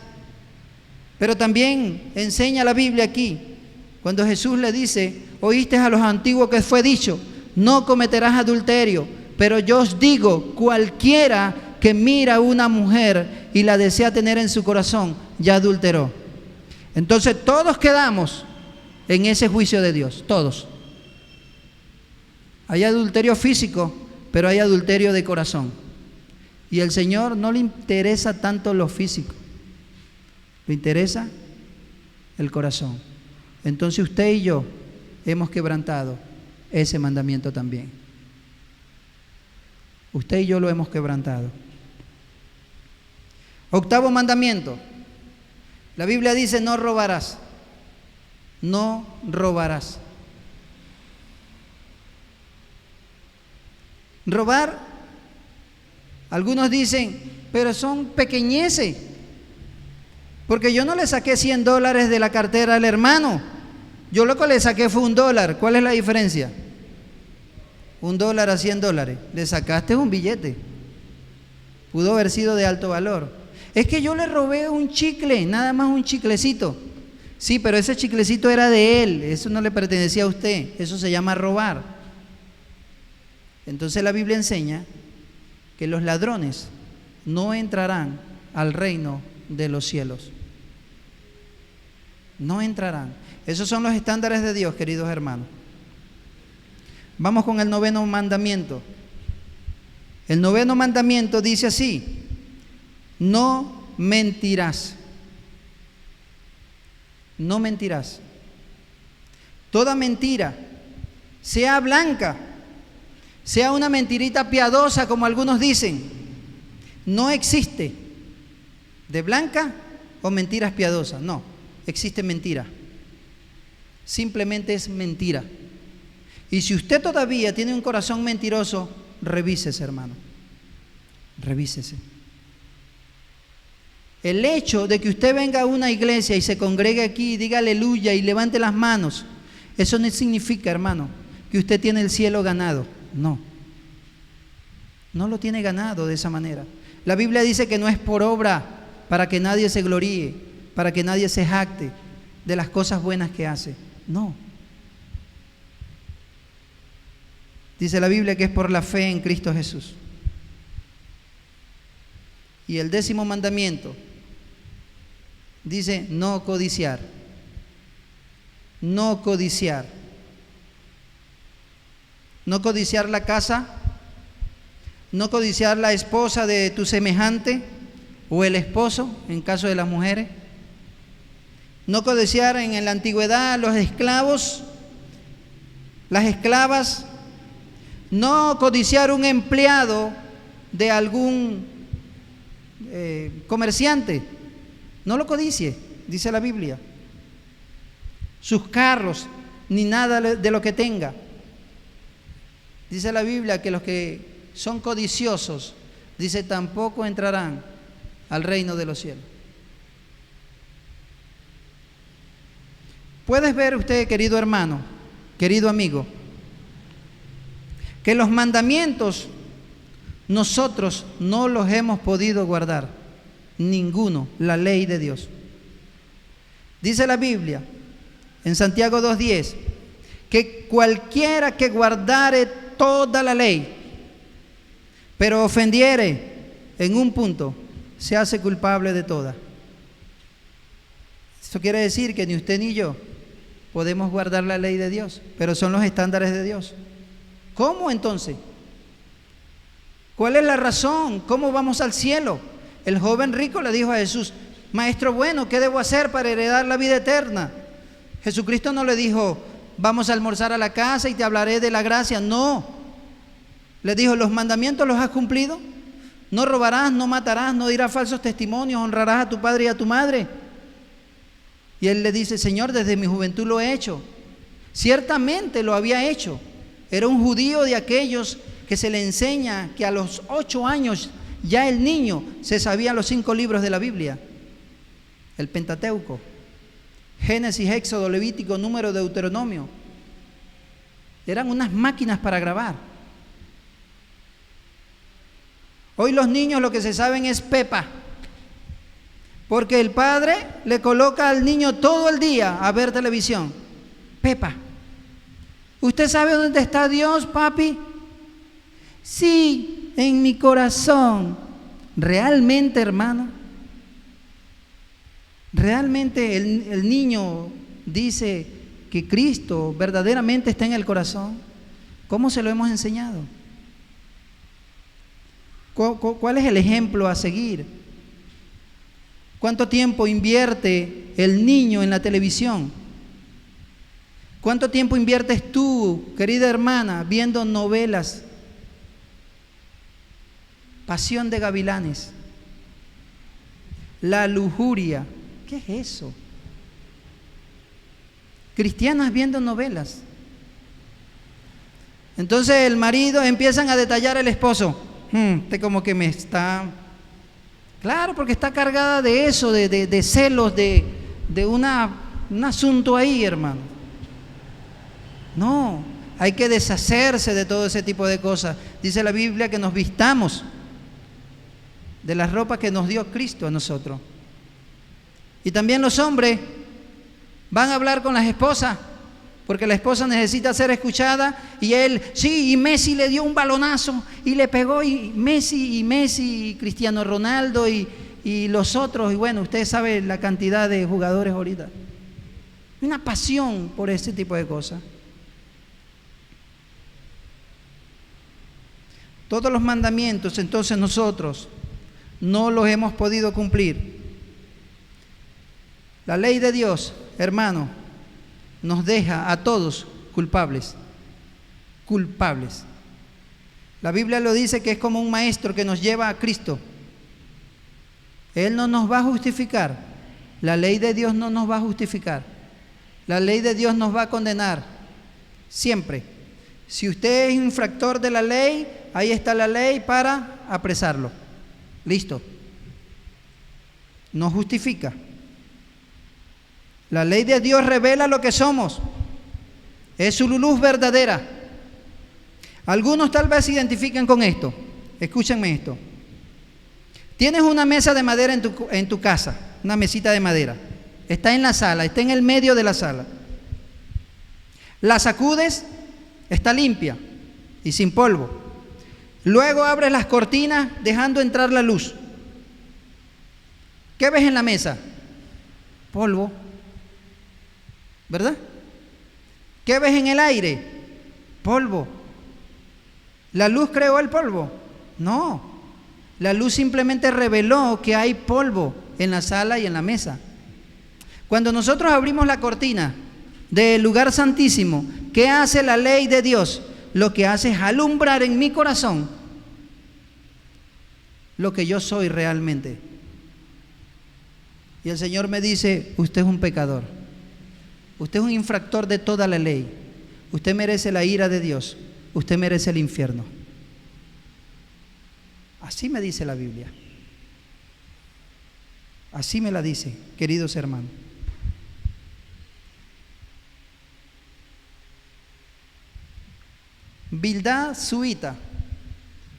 Speaker 1: Pero también enseña la Biblia aquí, cuando Jesús le dice: oíste a los antiguos que fue dicho, no cometerás adulterio, pero yo os digo, cualquiera que mira a una mujer y la desea tener en su corazón, ya adulteró. Entonces todos quedamos en ese juicio de Dios, todos. Hay adulterio físico, pero hay adulterio de corazón. Y al Señor no le interesa tanto lo físico, le interesa el corazón. Entonces usted y yo hemos quebrantado ese mandamiento también. Usted y yo lo hemos quebrantado. Octavo mandamiento. La Biblia dice: no robarás. No robarás. Robar, algunos dicen, pero son pequeñeces, porque yo no le saqué $100 de la cartera al hermano, yo lo que le saqué fue $1. ¿Cuál es la diferencia? $1 a $100, le sacaste un billete, pudo haber sido de alto valor. Es que yo le robé un chicle, nada más un chiclecito. Sí, pero ese chiclecito era de él, eso no le pertenecía a usted, eso se llama robar. Entonces la Biblia enseña que los ladrones no entrarán al reino de los cielos. No entrarán. Esos son los estándares de Dios, queridos hermanos. Vamos con el noveno mandamiento. El noveno mandamiento dice así: no mentirás. No mentirás. Toda mentira, sea blanca, sea una mentirita piadosa, como algunos dicen, no existe de blanca o mentiras piadosas. No, existe mentira. Simplemente es mentira. Y si usted todavía tiene un corazón mentiroso, revísese, hermano. Revísese. El hecho de que usted venga a una iglesia y se congregue aquí y diga aleluya y levante las manos, eso no significa, hermano, que usted tiene el cielo ganado. No. No lo tiene ganado de esa manera. La Biblia dice que no es por obra, para que nadie se gloríe, para que nadie se jacte de las cosas buenas que hace. No. Dice la Biblia que es por la fe en Cristo Jesús. Y el 10º mandamiento dice: no codiciar. No codiciar. No codiciar la casa, no codiciar la esposa de tu semejante o el esposo, en caso de las mujeres. No codiciar en la antigüedad los esclavos, las esclavas No codiciar un empleado de algún comerciante. No lo codicie, dice la Biblia. Sus carros, ni nada de lo que tenga. Dice la Biblia que los que son codiciosos, dice, tampoco entrarán al reino de los cielos. Puedes ver usted, querido hermano, querido amigo, que los mandamientos nosotros no los hemos podido guardar, ninguno, la ley de Dios. Dice la Biblia en Santiago 2:10 que cualquiera que guardare toda la ley, pero ofendiere en un punto, se hace culpable de toda. Esto quiere decir que ni usted ni yo podemos guardar la ley de Dios, pero son los estándares de Dios. ¿Cómo entonces? ¿Cuál es la razón? ¿Cómo vamos al cielo? El joven rico le dijo a Jesús: Maestro bueno, ¿qué debo hacer para heredar la vida eterna? Jesucristo no le dijo: vamos a almorzar a la casa y te hablaré de la gracia. No. Le dijo: ¿los mandamientos los has cumplido? No robarás, no matarás, no dirás falsos testimonios, honrarás a tu padre y a tu madre. Y él le dice: Señor, desde mi juventud lo he hecho. Ciertamente lo había hecho. Era un judío de aquellos que se le enseña que a los 8 años ya el niño se sabía los 5 libros de la Biblia. El Pentateuco, Génesis, Éxodo, Levítico, Número, Deuteronomio. Eran unas máquinas para grabar. Hoy los niños lo que se saben es Pepa, porque el padre le coloca al niño todo el día a ver televisión. Pepa. ¿Usted sabe dónde está Dios, papi? Sí, en mi corazón. ¿Realmente, hermano? ¿Realmente el niño dice que Cristo verdaderamente está en el corazón? ¿Cómo se lo hemos enseñado? ¿Cuál es el ejemplo a seguir? ¿Cuánto tiempo invierte el niño en la televisión? ¿Cuánto tiempo inviertes tú, querida hermana, viendo novelas? Pasión de gavilanes, la lujuria. ¿Qué es eso? Cristianas viendo novelas. Entonces el marido empiezan a detallar al esposo. Usted como que me está... Claro, porque está cargada de eso, de celos, de un asunto ahí, hermano. No, hay que deshacerse de todo ese tipo de cosas. Dice la Biblia que nos vistamos de las ropas que nos dio Cristo a nosotros. Y también los hombres van a hablar con las esposas, porque la esposa necesita ser escuchada, y él, sí, y Messi le dio un balonazo y le pegó, y Messi, Cristiano Ronaldo y los otros, y bueno, usted sabe la cantidad de jugadores ahorita. Una pasión por ese tipo de cosas. Todos los mandamientos, entonces nosotros no los hemos podido cumplir. La ley de Dios, hermano, nos deja a todos culpables. Culpables. La Biblia lo dice que es como un maestro que nos lleva a Cristo. Él no nos va a justificar. La ley de Dios no nos va a justificar. La ley de Dios nos va a condenar. Siempre. Si usted es infractor de la ley, ahí está la ley para apresarlo. Listo. No justifica. La ley de Dios revela lo que somos. Es su luz verdadera. Algunos tal vez se identifican con esto. Escúchenme esto. Tienes una mesa de madera en tu casa, una mesita de madera. Está en la sala, está en el medio de la sala. La sacudes, está limpia y sin polvo. Luego abres las cortinas dejando entrar la luz. ¿Qué ves en la mesa? Polvo. ¿Verdad? ¿Qué ves en el aire? Polvo. ¿La luz creó el polvo? No. La luz simplemente reveló que hay polvo en la sala y en la mesa. Cuando nosotros abrimos la cortina del lugar santísimo, ¿qué hace la ley de Dios? lo que hace es alumbrar en mi corazón lo que yo soy realmente. Y el Señor me dice: usted es un pecador, usted es un infractor de toda la ley, usted merece la ira de Dios, usted merece el infierno. Así me dice la Biblia. Así me la dice, queridos hermanos. Bildad Suita.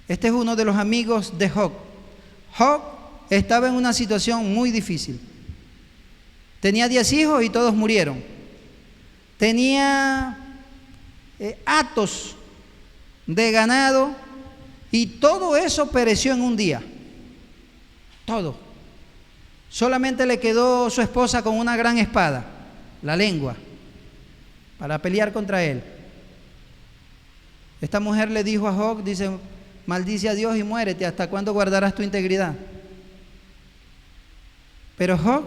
Speaker 1: Este es uno de los amigos de Job. Job estaba en una situación muy difícil. Tenía 10 hijos y todos murieron. Tenía hatos de ganado y todo eso pereció en un día. Todo. Solamente le quedó su esposa con una gran espada, la lengua, para pelear contra él. Esta mujer le dijo a Job, dice: maldice a Dios y muérete, ¿hasta cuándo guardarás tu integridad? Pero Job,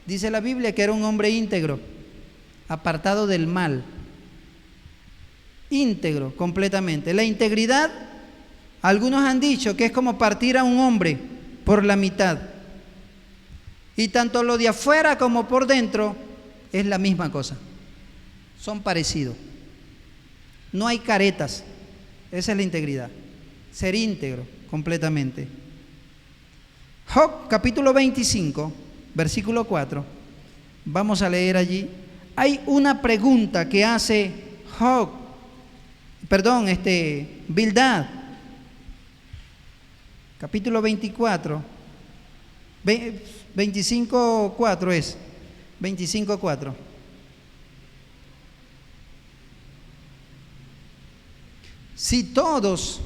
Speaker 1: dice la Biblia, que era un hombre íntegro, apartado del mal, íntegro completamente. La integridad, algunos han dicho que es como partir a un hombre por la mitad. Y tanto lo de afuera como por dentro es la misma cosa. Son parecidos. No hay caretas. Esa es la integridad. Ser íntegro completamente. Job capítulo 25, versículo 4. Vamos a leer allí. Hay una pregunta que hace Bildad. Capítulo 24. 25:4 es. 25:4. Si todos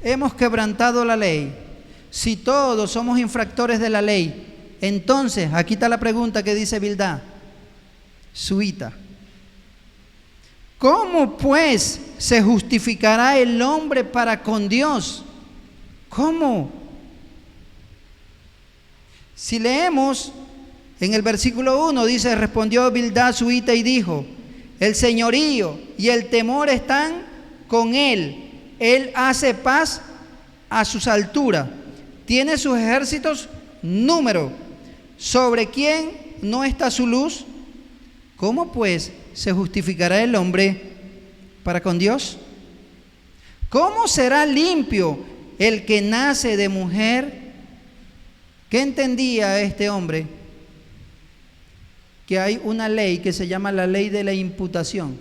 Speaker 1: hemos quebrantado la ley, si todos somos infractores de la ley, entonces, aquí está la pregunta que dice Bildad Suita. ¿Cómo pues se justificará el hombre para con Dios? ¿Cómo? Si leemos en el versículo 1, dice: respondió Bildad Suita y dijo: el señorío y el temor están con él. Él hace paz a sus alturas, tiene sus ejércitos número. ¿Sobre quién no está su luz? ¿Cómo pues se justificará el hombre para con Dios? ¿Cómo será limpio el que nace de mujer? ¿Qué entendía este hombre? Que hay una ley que se llama la ley de la imputación,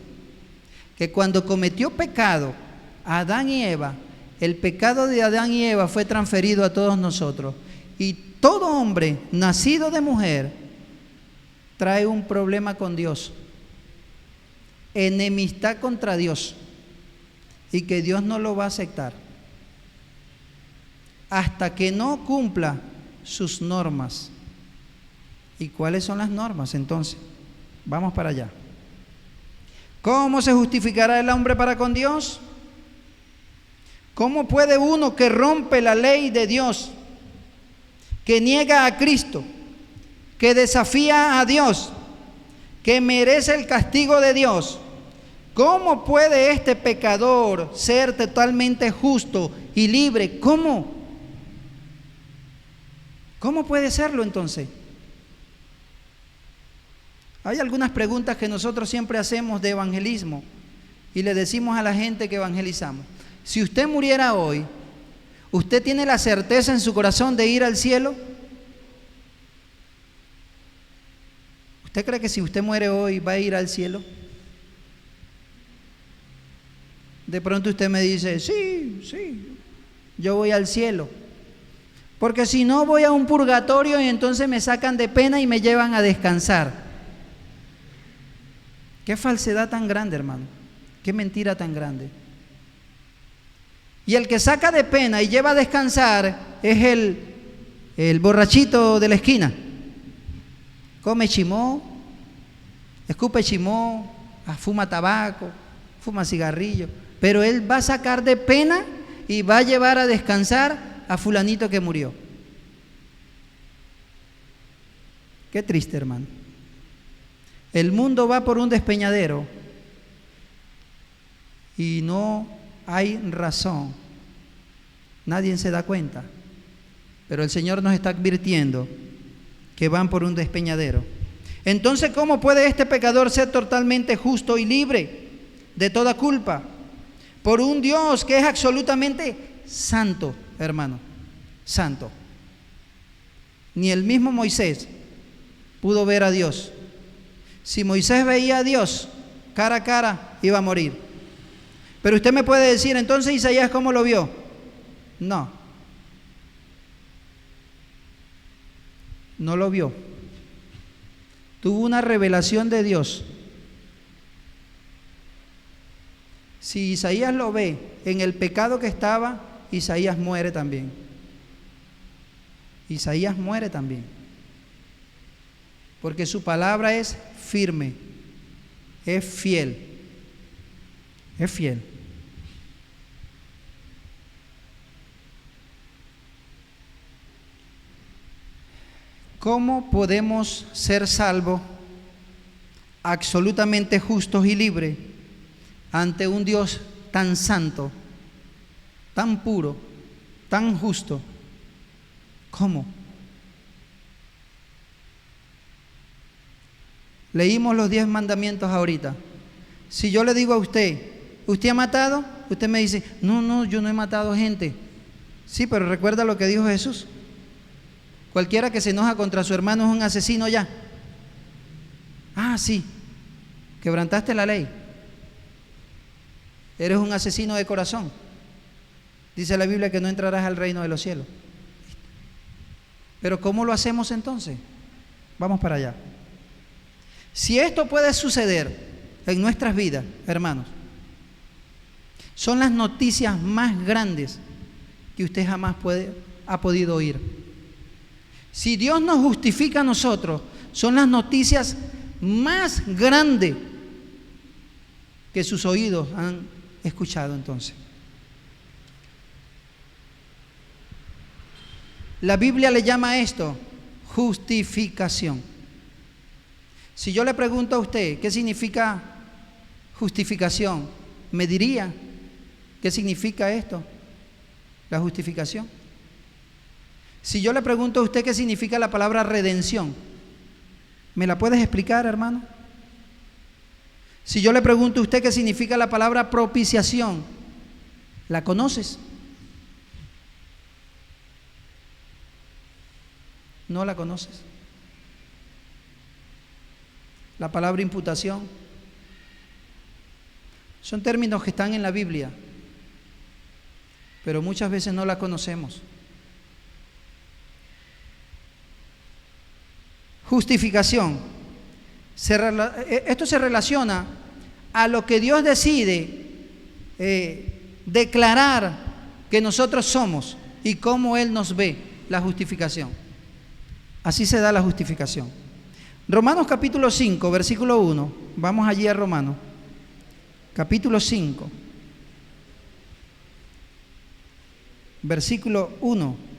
Speaker 1: que cuando cometió pecado Adán y Eva, el pecado de Adán y Eva fue transferido a todos nosotros, y todo hombre nacido de mujer trae un problema con Dios, enemistad contra Dios, y que Dios no lo va a aceptar hasta que no cumpla sus normas. ¿Y cuáles son las normas entonces? Vamos para allá. ¿Cómo se justificará el hombre para con Dios? ¿Cómo puede uno que rompe la ley de Dios, que niega a Cristo, que desafía a Dios, que merece el castigo de Dios, cómo puede este pecador ser totalmente justo y libre? ¿Cómo? ¿Cómo puede serlo entonces? Hay algunas preguntas que nosotros siempre hacemos de evangelismo y le decimos a la gente que evangelizamos: si usted muriera hoy, ¿usted tiene la certeza en su corazón de ir al cielo? ¿Usted cree que si usted muere hoy va a ir al cielo? De pronto usted me dice: sí, yo voy al cielo, porque si no voy a un purgatorio y entonces me sacan de pena y me llevan a descansar. Qué falsedad tan grande, hermano. Qué mentira tan grande. Y el que saca de pena y lleva a descansar es el borrachito de la esquina. Come chimó, escupe chimó, fuma tabaco, fuma cigarrillo, pero él va a sacar de pena y va a llevar a descansar a fulanito que murió. Qué triste, hermano. El mundo va por un despeñadero y no hay razón. Nadie se da cuenta, pero el Señor nos está advirtiendo que van por un despeñadero. Entonces, ¿cómo puede este pecador ser totalmente justo y libre de toda culpa? Por un Dios que es absolutamente santo, hermano, santo. Ni el mismo Moisés pudo ver a Dios. Si Moisés veía a Dios cara a cara, iba a morir. Pero usted me puede decir, entonces Isaías, ¿cómo lo vio? No, no lo vio. Tuvo una revelación de Dios. Si Isaías lo ve en el pecado que estaba, Isaías muere también. Isaías muere también. Porque su palabra es firme, es fiel, es fiel. ¿Cómo podemos ser salvos, absolutamente justos y libres, ante un Dios tan santo, tan puro, tan justo? ¿Cómo? Leímos los 10 mandamientos ahorita. Si yo le digo a usted, ¿usted ha matado? Usted me dice, no, yo no he matado gente. Sí, pero recuerda lo que dijo Jesús. Cualquiera que se enoja contra su hermano es un asesino ya. Ah, sí, quebrantaste la ley. Eres un asesino de corazón. Dice la Biblia que no entrarás al reino de los cielos. Pero ¿cómo lo hacemos entonces? Vamos para allá. Si esto puede suceder en nuestras vidas, hermanos, son las noticias más grandes que usted jamás ha podido oír. Si Dios nos justifica a nosotros, son las noticias más grandes que sus oídos han escuchado entonces. La Biblia le llama a esto justificación. Si yo le pregunto a usted qué significa justificación, ¿me diría qué significa esto? La justificación. Si yo le pregunto a usted qué significa la palabra redención, ¿me la puedes explicar, hermano? Si yo le pregunto a usted qué significa la palabra propiciación, ¿la conoces? ¿No la conoces? La palabra imputación. Son términos que están en la Biblia, pero muchas veces no la conocemos. Justificación. Esto se relaciona a lo que Dios decide declarar que nosotros somos y cómo Él nos ve, la justificación. Así se da la justificación. Romanos capítulo 5, versículo 1. Vamos allí a Romanos. Capítulo 5. Versículo 1.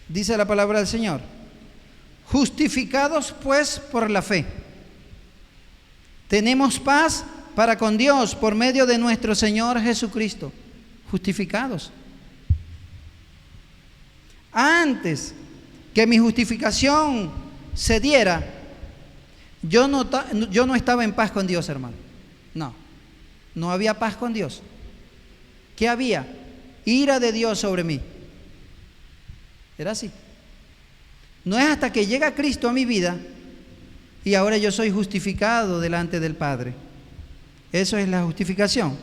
Speaker 1: Dice la palabra del Señor: justificados pues por la fe, tenemos paz para con Dios por medio de nuestro Señor Jesucristo. Justificados. Antes que mi justificación se diera, yo no estaba en paz con Dios, hermano. No había paz con Dios. ¿Qué había? Ira de Dios sobre mí. Era así. No es hasta que llega Cristo a mi vida y ahora yo soy justificado delante del Padre. Eso es la justificación.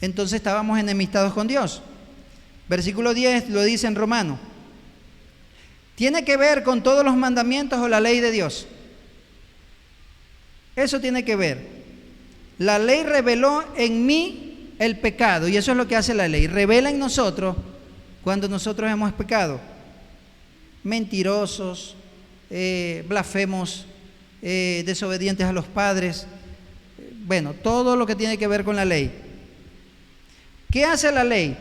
Speaker 1: Entonces estábamos enemistados con Dios. Versículo 10 lo dice en Romanos. Tiene que ver con todos los mandamientos o la ley de Dios. Eso tiene que ver. La ley reveló en mí el pecado, y eso es lo que hace la ley. Revela en nosotros cuando nosotros hemos pecado. Mentirosos, blasfemos, desobedientes a los padres. Bueno, todo lo que tiene que ver con la ley. ¿Qué hace la ley?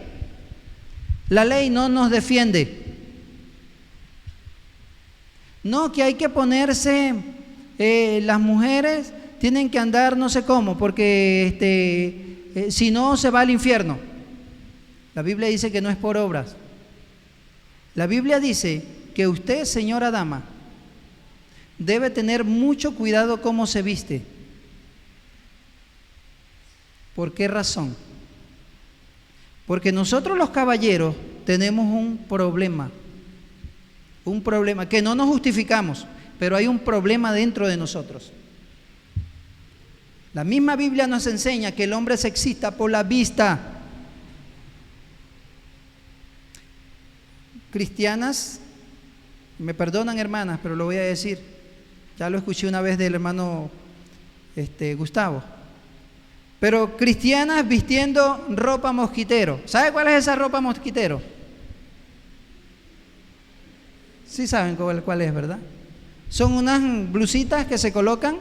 Speaker 1: La ley no nos defiende. No, que hay que ponerse, las mujeres tienen que andar no sé cómo, porque si no se va al infierno. La Biblia dice que no es por obras. La Biblia dice que usted, señora dama, debe tener mucho cuidado cómo se viste. ¿Por qué razón? Porque nosotros los caballeros tenemos un problema que no nos justificamos, pero hay un problema dentro de nosotros. La misma Biblia nos enseña que el hombre se excita por la vista. Cristianas, me perdonan hermanas, pero lo voy a decir, ya lo escuché una vez del hermano Gustavo, pero cristianas vistiendo ropa mosquitero. ¿Sabe cuál es esa ropa mosquitero? Sí saben cuál es, ¿verdad? Son unas blusitas que se colocan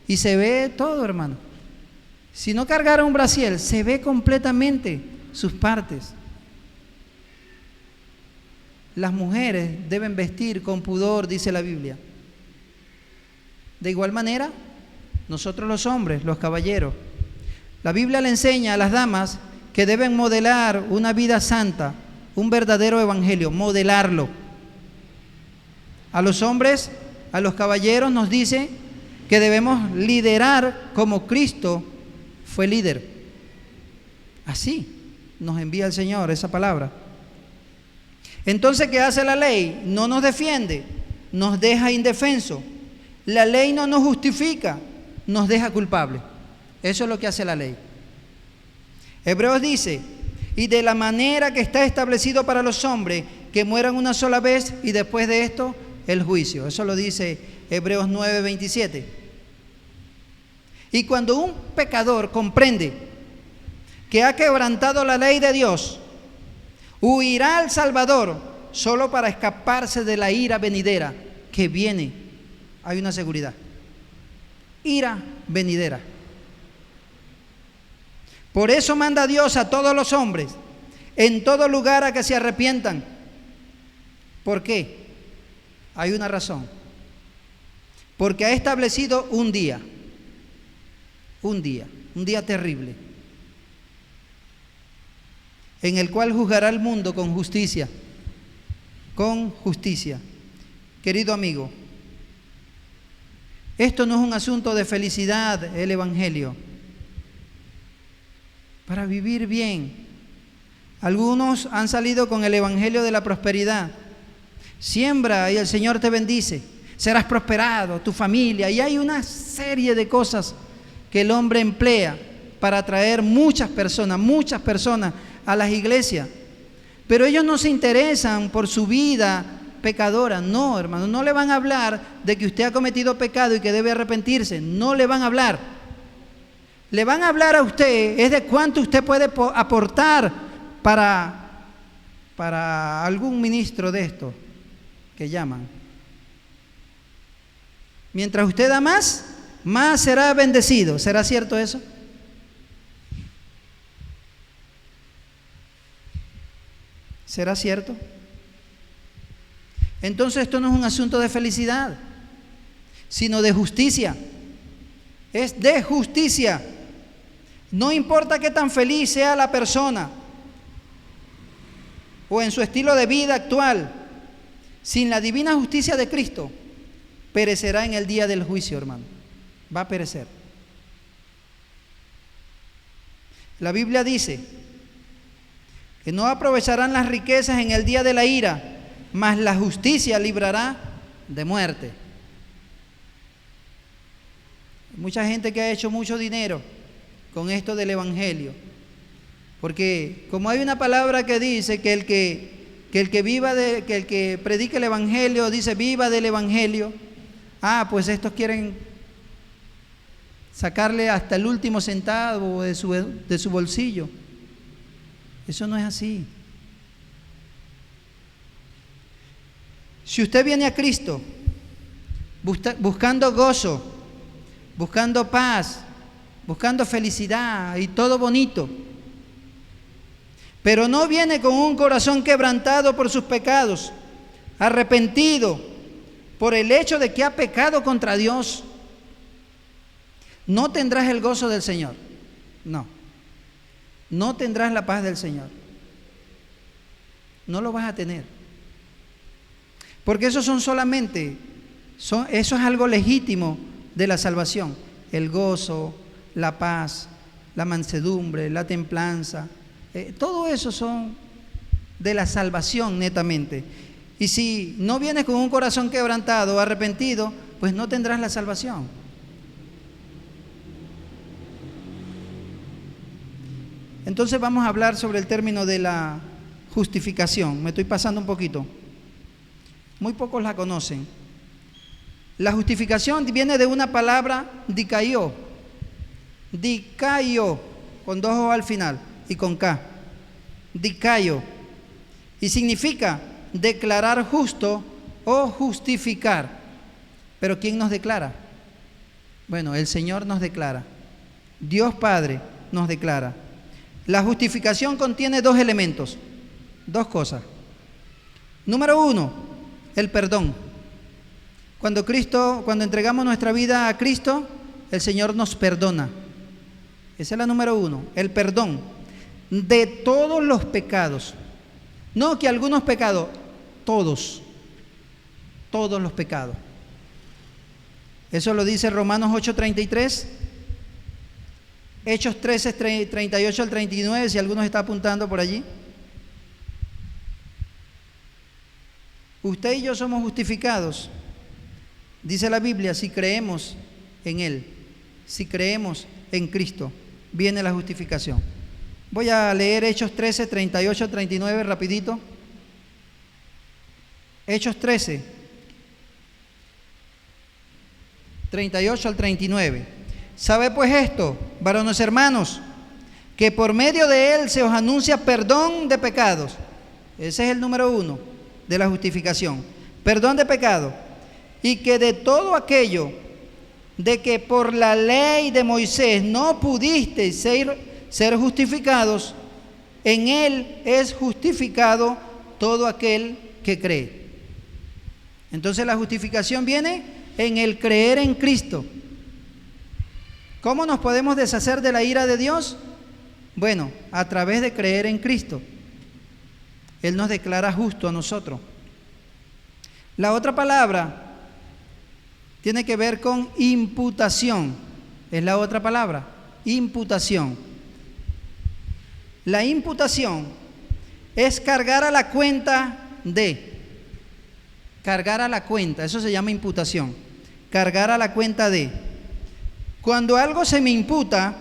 Speaker 1: y se ve todo, hermano. Si no cargara un brasier, se ve completamente sus partes. Las mujeres deben vestir con pudor, dice la Biblia. De igual manera, nosotros los hombres, los caballeros, la Biblia le enseña a las damas que deben modelar una vida santa, un verdadero evangelio, modelarlo. A los hombres, a los caballeros nos dice que debemos liderar como Cristo fue líder. Así nos envía el Señor esa palabra. Entonces, ¿qué hace la ley? No nos defiende, nos deja indefenso. La ley no nos justifica, nos deja culpable. Eso es lo que hace la ley. Hebreos dice, y de la manera que está establecido para los hombres, que mueran una sola vez y después de esto, el juicio. Eso lo dice Hebreos 9:27. Y cuando un pecador comprende que ha quebrantado la ley de Dios, huirá al Salvador solo para escaparse de la ira venidera que viene. Hay una seguridad. Ira venidera. Por eso manda Dios a todos los hombres, en todo lugar, a que se arrepientan. ¿Por qué? Hay una razón. Porque ha establecido un día terrible, en el cual juzgará al mundo con justicia. Querido amigo, esto no es un asunto de felicidad, el Evangelio. Para vivir bien. Algunos han salido con el Evangelio de la prosperidad. Siembra y el Señor te bendice. Serás prosperado, tu familia. Y hay una serie de cosas que el hombre emplea para atraer muchas personas a las iglesias. Pero ellos no se interesan por su vida pecadora. No, hermano, no le van a hablar de que usted ha cometido pecado y que debe arrepentirse. No le van a hablar. Le van a hablar a usted es de cuánto usted puede aportar para algún ministro de estos que llaman. Mientras usted da más será bendecido. ¿Será cierto eso? ¿Será cierto? Entonces esto no es un asunto de felicidad, sino de justicia. Es de justicia. No importa qué tan feliz sea la persona o en su estilo de vida actual, sin la divina justicia de Cristo, perecerá en el día del juicio, hermano. Va a perecer. La Biblia dice que no aprovecharán las riquezas en el día de la ira, mas la justicia librará de muerte. Mucha gente que ha hecho mucho dinero con esto del Evangelio, porque como hay una palabra que dice que el que predique el Evangelio dice viva del Evangelio, pues estos quieren sacarle hasta el último centavo de su bolsillo. Eso no es así. Si usted viene a Cristo buscando gozo, buscando paz, buscando felicidad y todo bonito, pero no viene con un corazón quebrantado por sus pecados, arrepentido, por el hecho de que ha pecado contra Dios, no tendrás el gozo del Señor. No tendrás la paz del Señor. No lo vas a tener. Porque eso eso es algo legítimo de la salvación. El gozo, la paz, la mansedumbre, la templanza, todo eso son de la salvación netamente. Y si no vienes con un corazón quebrantado o arrepentido, pues no tendrás la salvación. Entonces vamos a hablar sobre el término de la justificación. Me estoy pasando un poquito. Muy pocos la conocen. La justificación viene de una palabra dikaio, con 2 O al final y con K. Dikaio. Y significa declarar justo o justificar. Pero ¿quién nos declara? Bueno, el Señor nos declara. Dios Padre nos declara. La justificación contiene 2 elementos, 2 cosas. Número 1, el perdón. Cuando entregamos nuestra vida a Cristo, el Señor nos perdona. Esa es la número 1, el perdón de todos los pecados. No que algunos pecados, todos los pecados. Eso lo dice Romanos 8:33, Hechos 13, 38 al 39, si alguno está apuntando por allí. Usted y yo somos justificados, dice la Biblia, si creemos en Él, si creemos en Cristo, viene la justificación. Voy a leer Hechos 13, 38 al 39 rapidito. Hechos 13, 38 al 39. ¿Sabe pues esto, varones hermanos, que por medio de Él se os anuncia perdón de pecados? Ese es el número 1 de la justificación. Perdón de pecado. Y que de todo aquello de que por la ley de Moisés no pudisteis ser justificados, en Él es justificado todo aquel que cree. Entonces la justificación viene en el creer en Cristo. ¿Cómo nos podemos deshacer de la ira de Dios? Bueno, a través de creer en Cristo. Él nos declara justo a nosotros. La otra palabra tiene que ver con imputación. Es la otra palabra, imputación. La imputación es cargar a la cuenta de. Cargar a la cuenta, eso se llama imputación. Cargar a la cuenta de. Cuando algo se me imputa,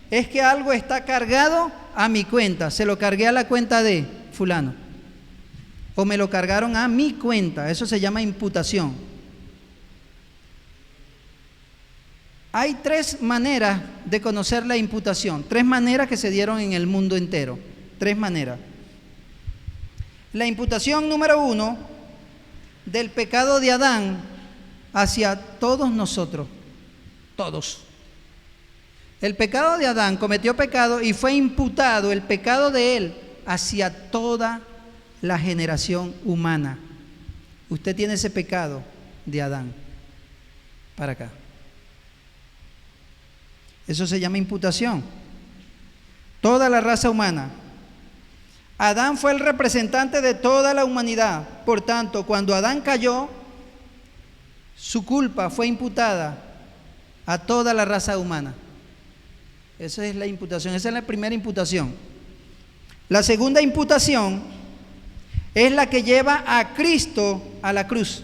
Speaker 1: es que algo está cargado a mi cuenta. Se lo cargué a la cuenta de fulano. O me lo cargaron a mi cuenta. Eso se llama imputación. Hay 3 maneras de conocer la imputación. 3 maneras que se dieron en el mundo entero. 3 maneras. La imputación número 1 del pecado de Adán hacia todos nosotros. Todos. El pecado de Adán cometió pecado y fue imputado el pecado de él hacia toda la generación humana. Usted tiene ese pecado de Adán para acá. Eso se llama imputación. Toda la raza humana. Adán fue el representante de toda la humanidad. Por tanto, cuando Adán cayó, su culpa fue imputada a toda la raza humana. Esa es la imputación, esa es la primera imputación. La segunda imputación es la que lleva a Cristo a la cruz.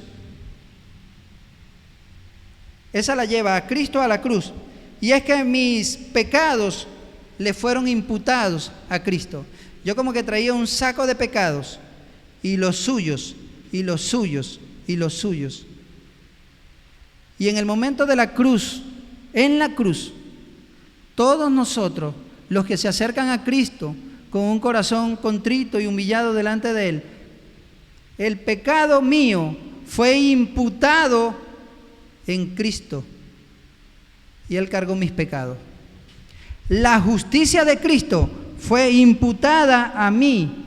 Speaker 1: Esa la lleva a Cristo a la cruz. Y es que mis pecados le fueron imputados a Cristo. Yo como que traía un saco de pecados, y los suyos, y los suyos, y los suyos. Y en el momento de la cruz, en la cruz, todos nosotros, los que se acercan a Cristo con un corazón contrito y humillado delante de Él, el pecado mío fue imputado en Cristo y Él cargó mis pecados. La justicia de Cristo fue imputada a mí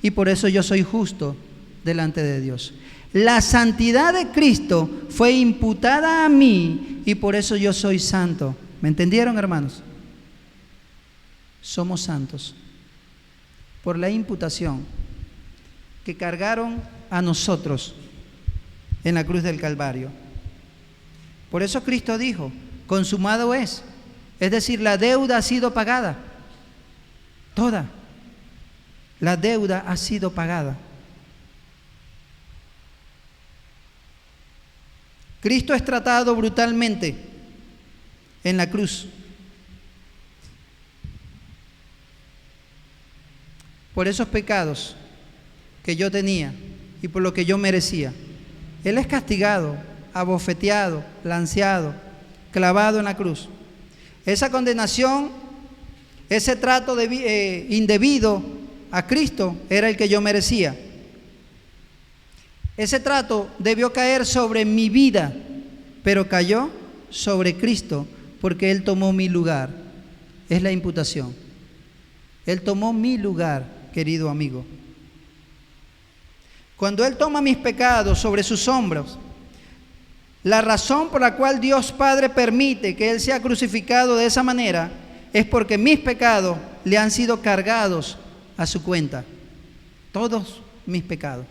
Speaker 1: y por eso yo soy justo delante de Dios. La santidad de Cristo fue imputada a mí y por eso yo soy santo. ¿Me entendieron, hermanos? Somos santos por la imputación que cargaron a nosotros en la cruz del Calvario. Por eso Cristo dijo, consumado es. Es decir, la deuda ha sido pagada. Toda. La deuda ha sido pagada. Cristo es tratado brutalmente en la cruz. Por esos pecados que yo tenía y por lo que yo merecía. Él es castigado, abofeteado, lanceado, clavado en la cruz. Esa condenación, ese trato indebido a Cristo era el que yo merecía. Ese trato debió caer sobre mi vida, pero cayó sobre Cristo porque Él tomó mi lugar. Es la imputación. Él tomó mi lugar, querido amigo. Cuando Él toma mis pecados sobre sus hombros, la razón por la cual Dios Padre permite que Él sea crucificado de esa manera es porque mis pecados le han sido cargados a su cuenta. Todos mis pecados.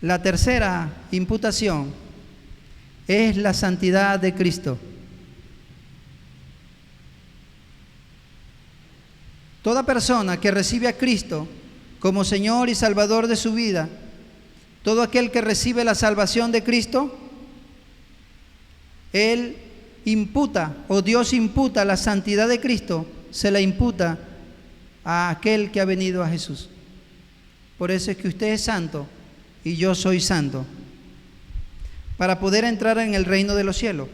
Speaker 1: La tercera imputación es la santidad de Cristo. Toda persona que recibe a Cristo como Señor y Salvador de su vida, todo aquel que recibe la salvación de Cristo, Él imputa, o Dios imputa la santidad de Cristo, se la imputa a aquel que ha venido a Jesús. Por eso es que usted es santo y yo soy santo, para poder entrar en el reino de los cielos.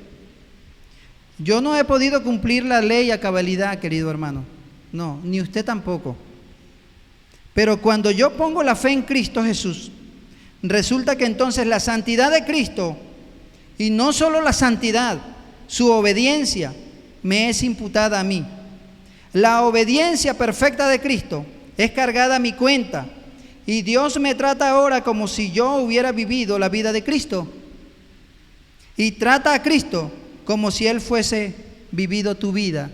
Speaker 1: Yo no he podido cumplir la ley a cabalidad, querido hermano. No, ni usted tampoco. Pero cuando yo pongo la fe en Cristo Jesús, resulta que entonces la santidad de Cristo, y no solo la santidad, su obediencia me es imputada a mí. La obediencia perfecta de Cristo es cargada a mi cuenta, y Dios me trata ahora como si yo hubiera vivido la vida de Cristo, y trata a Cristo como si Él fuese vivido tu vida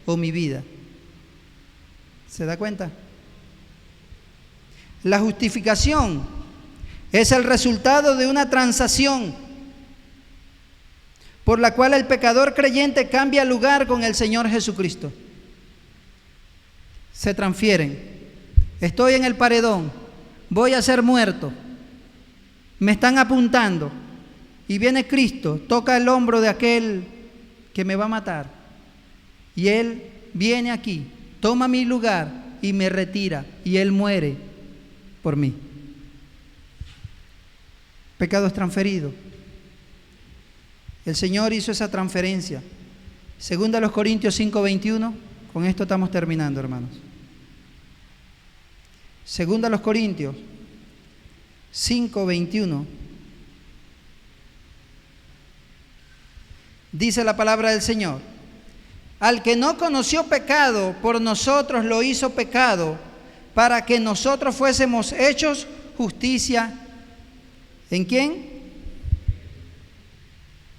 Speaker 1: o mi vida. ¿Se da cuenta? La justificación es el resultado de una transacción por la cual el pecador creyente cambia lugar con el Señor Jesucristo. Se transfieren. Estoy en el paredón, voy a ser muerto, me están apuntando y viene Cristo, toca el hombro de aquel que me va a matar y Él viene aquí, toma mi lugar y me retira y Él muere por mí. Pecado es transferido. El Señor hizo esa transferencia. Segunda a los Corintios 5:21. Con esto estamos terminando, hermanos. Segunda a los Corintios 5:21. Dice la palabra del Señor: al que no conoció pecado, por nosotros lo hizo pecado, para que nosotros fuésemos hechos justicia. ¿En quién?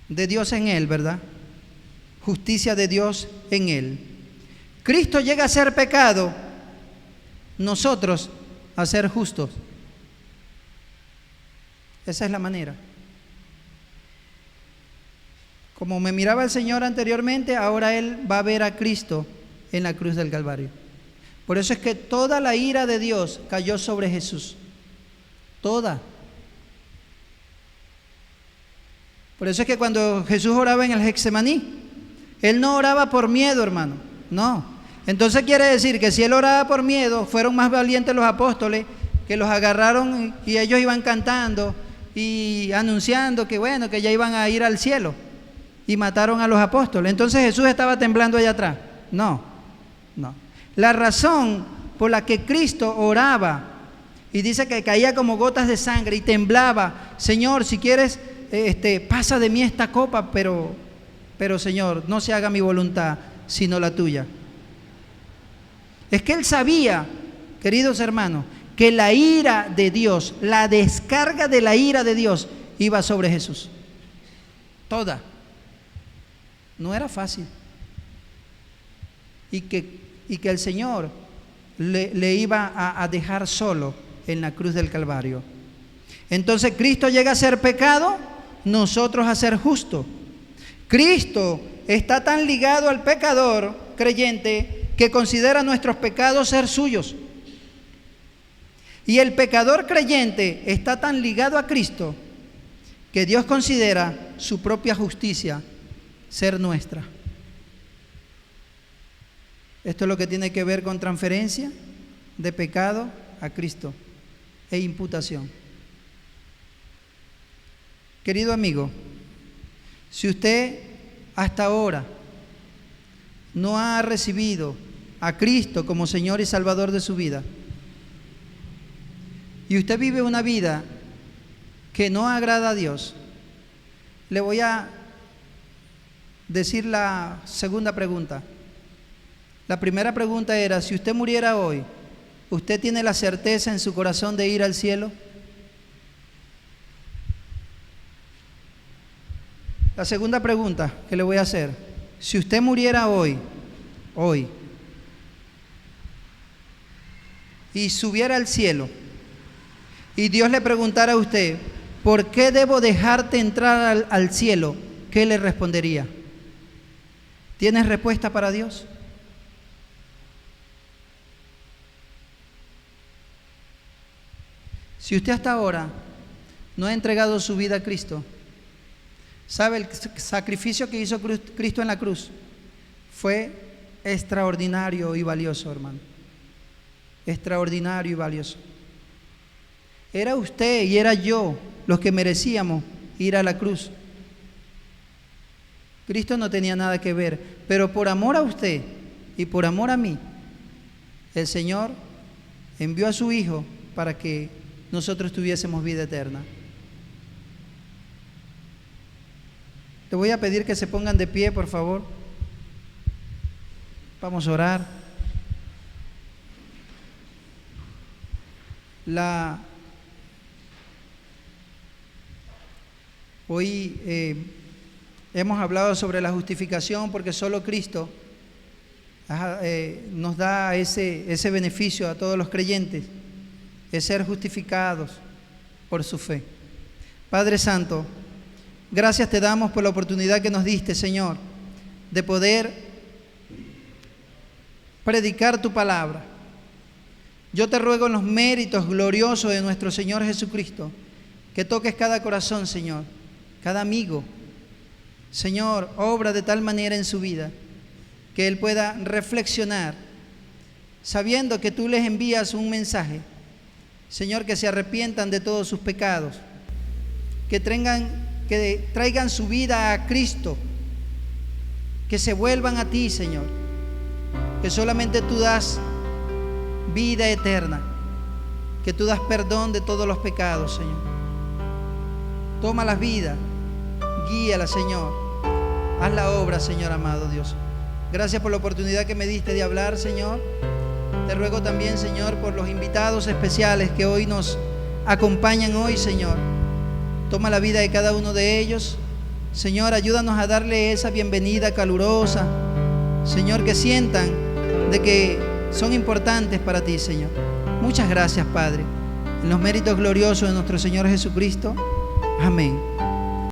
Speaker 1: De Dios en Él, ¿verdad? Justicia de Dios en Él. Cristo llega a ser pecado, nosotros a ser justos. Esa es la manera. Como me miraba el Señor anteriormente, ahora Él va a ver a Cristo en la cruz del Calvario. Por eso es que toda la ira de Dios cayó sobre Jesús. Toda. Por eso es que cuando Jesús oraba en el Getsemaní, Él no oraba por miedo, hermano. No. Entonces quiere decir que si Él oraba por miedo, fueron más valientes los apóstoles, que los agarraron y ellos iban cantando y anunciando que bueno, que ya iban a ir al cielo, y mataron a los apóstoles. Entonces Jesús estaba temblando allá atrás. No, no. La razón por la que Cristo oraba, y dice que caía como gotas de sangre y temblaba: Señor, si quieres, pasa de mí esta copa, pero Señor, no se haga mi voluntad, sino la tuya. Es que Él sabía, queridos hermanos, que la ira de Dios, la descarga de la ira de Dios iba sobre Jesús. Toda. No era fácil. Y que el Señor le iba a dejar solo en la cruz del Calvario. Entonces Cristo llega a ser pecado, nosotros a ser justo. Cristo está tan ligado al pecador creyente que considera nuestros pecados ser suyos. Y el pecador creyente está tan ligado a Cristo que Dios considera su propia justicia ser nuestra. Esto es lo que tiene que ver con transferencia de pecado a Cristo e imputación. Querido amigo, si usted hasta ahora no ha recibido a Cristo como Señor y Salvador de su vida, y usted vive una vida que no agrada a Dios, le voy a decir la segunda pregunta. La primera pregunta era, si usted muriera hoy, ¿usted tiene la certeza en su corazón de ir al cielo? La segunda pregunta que le voy a hacer, si usted muriera hoy, y subiera al cielo, y Dios le preguntara a usted, ¿por qué debo dejarte entrar al cielo? ¿Qué le respondería? ¿Tienes respuesta para Dios? Si usted hasta ahora no ha entregado su vida a Cristo, ¿sabe el sacrificio que hizo Cristo en la cruz? Fue extraordinario y valioso, hermano. Extraordinario y valioso. Era usted y era yo los que merecíamos ir a la cruz. Cristo no tenía nada que ver, pero por amor a usted y por amor a mí, el Señor envió a su Hijo para que nosotros tuviésemos vida eterna. Te voy a pedir que se pongan de pie, por favor. Vamos a orar. Hoy hemos hablado sobre la justificación porque solo Cristo nos da ese beneficio a todos los creyentes, es ser justificados por su fe. Padre Santo, gracias te damos por la oportunidad que nos diste, Señor, de poder predicar tu palabra. Yo te ruego en los méritos gloriosos de nuestro Señor Jesucristo, que toques cada corazón, Señor, cada amigo. Señor, obra de tal manera en su vida que él pueda reflexionar, sabiendo que tú les envías un mensaje. Señor, que se arrepientan de todos sus pecados, que traigan su vida a Cristo, que se vuelvan a ti, Señor, que solamente tú das vida eterna, que tú das perdón de todos los pecados, Señor. Toma las vidas, guíala, Señor, haz la obra, Señor amado Dios. Gracias por la oportunidad que me diste de hablar, Señor. Te ruego también, Señor, por los invitados especiales que hoy nos acompañan hoy, Señor. Toma la vida de cada uno de ellos. Señor, ayúdanos a darle esa bienvenida calurosa. Señor, que sientan de que son importantes para ti, Señor. Muchas gracias, Padre. En los méritos gloriosos de nuestro Señor Jesucristo. Amén.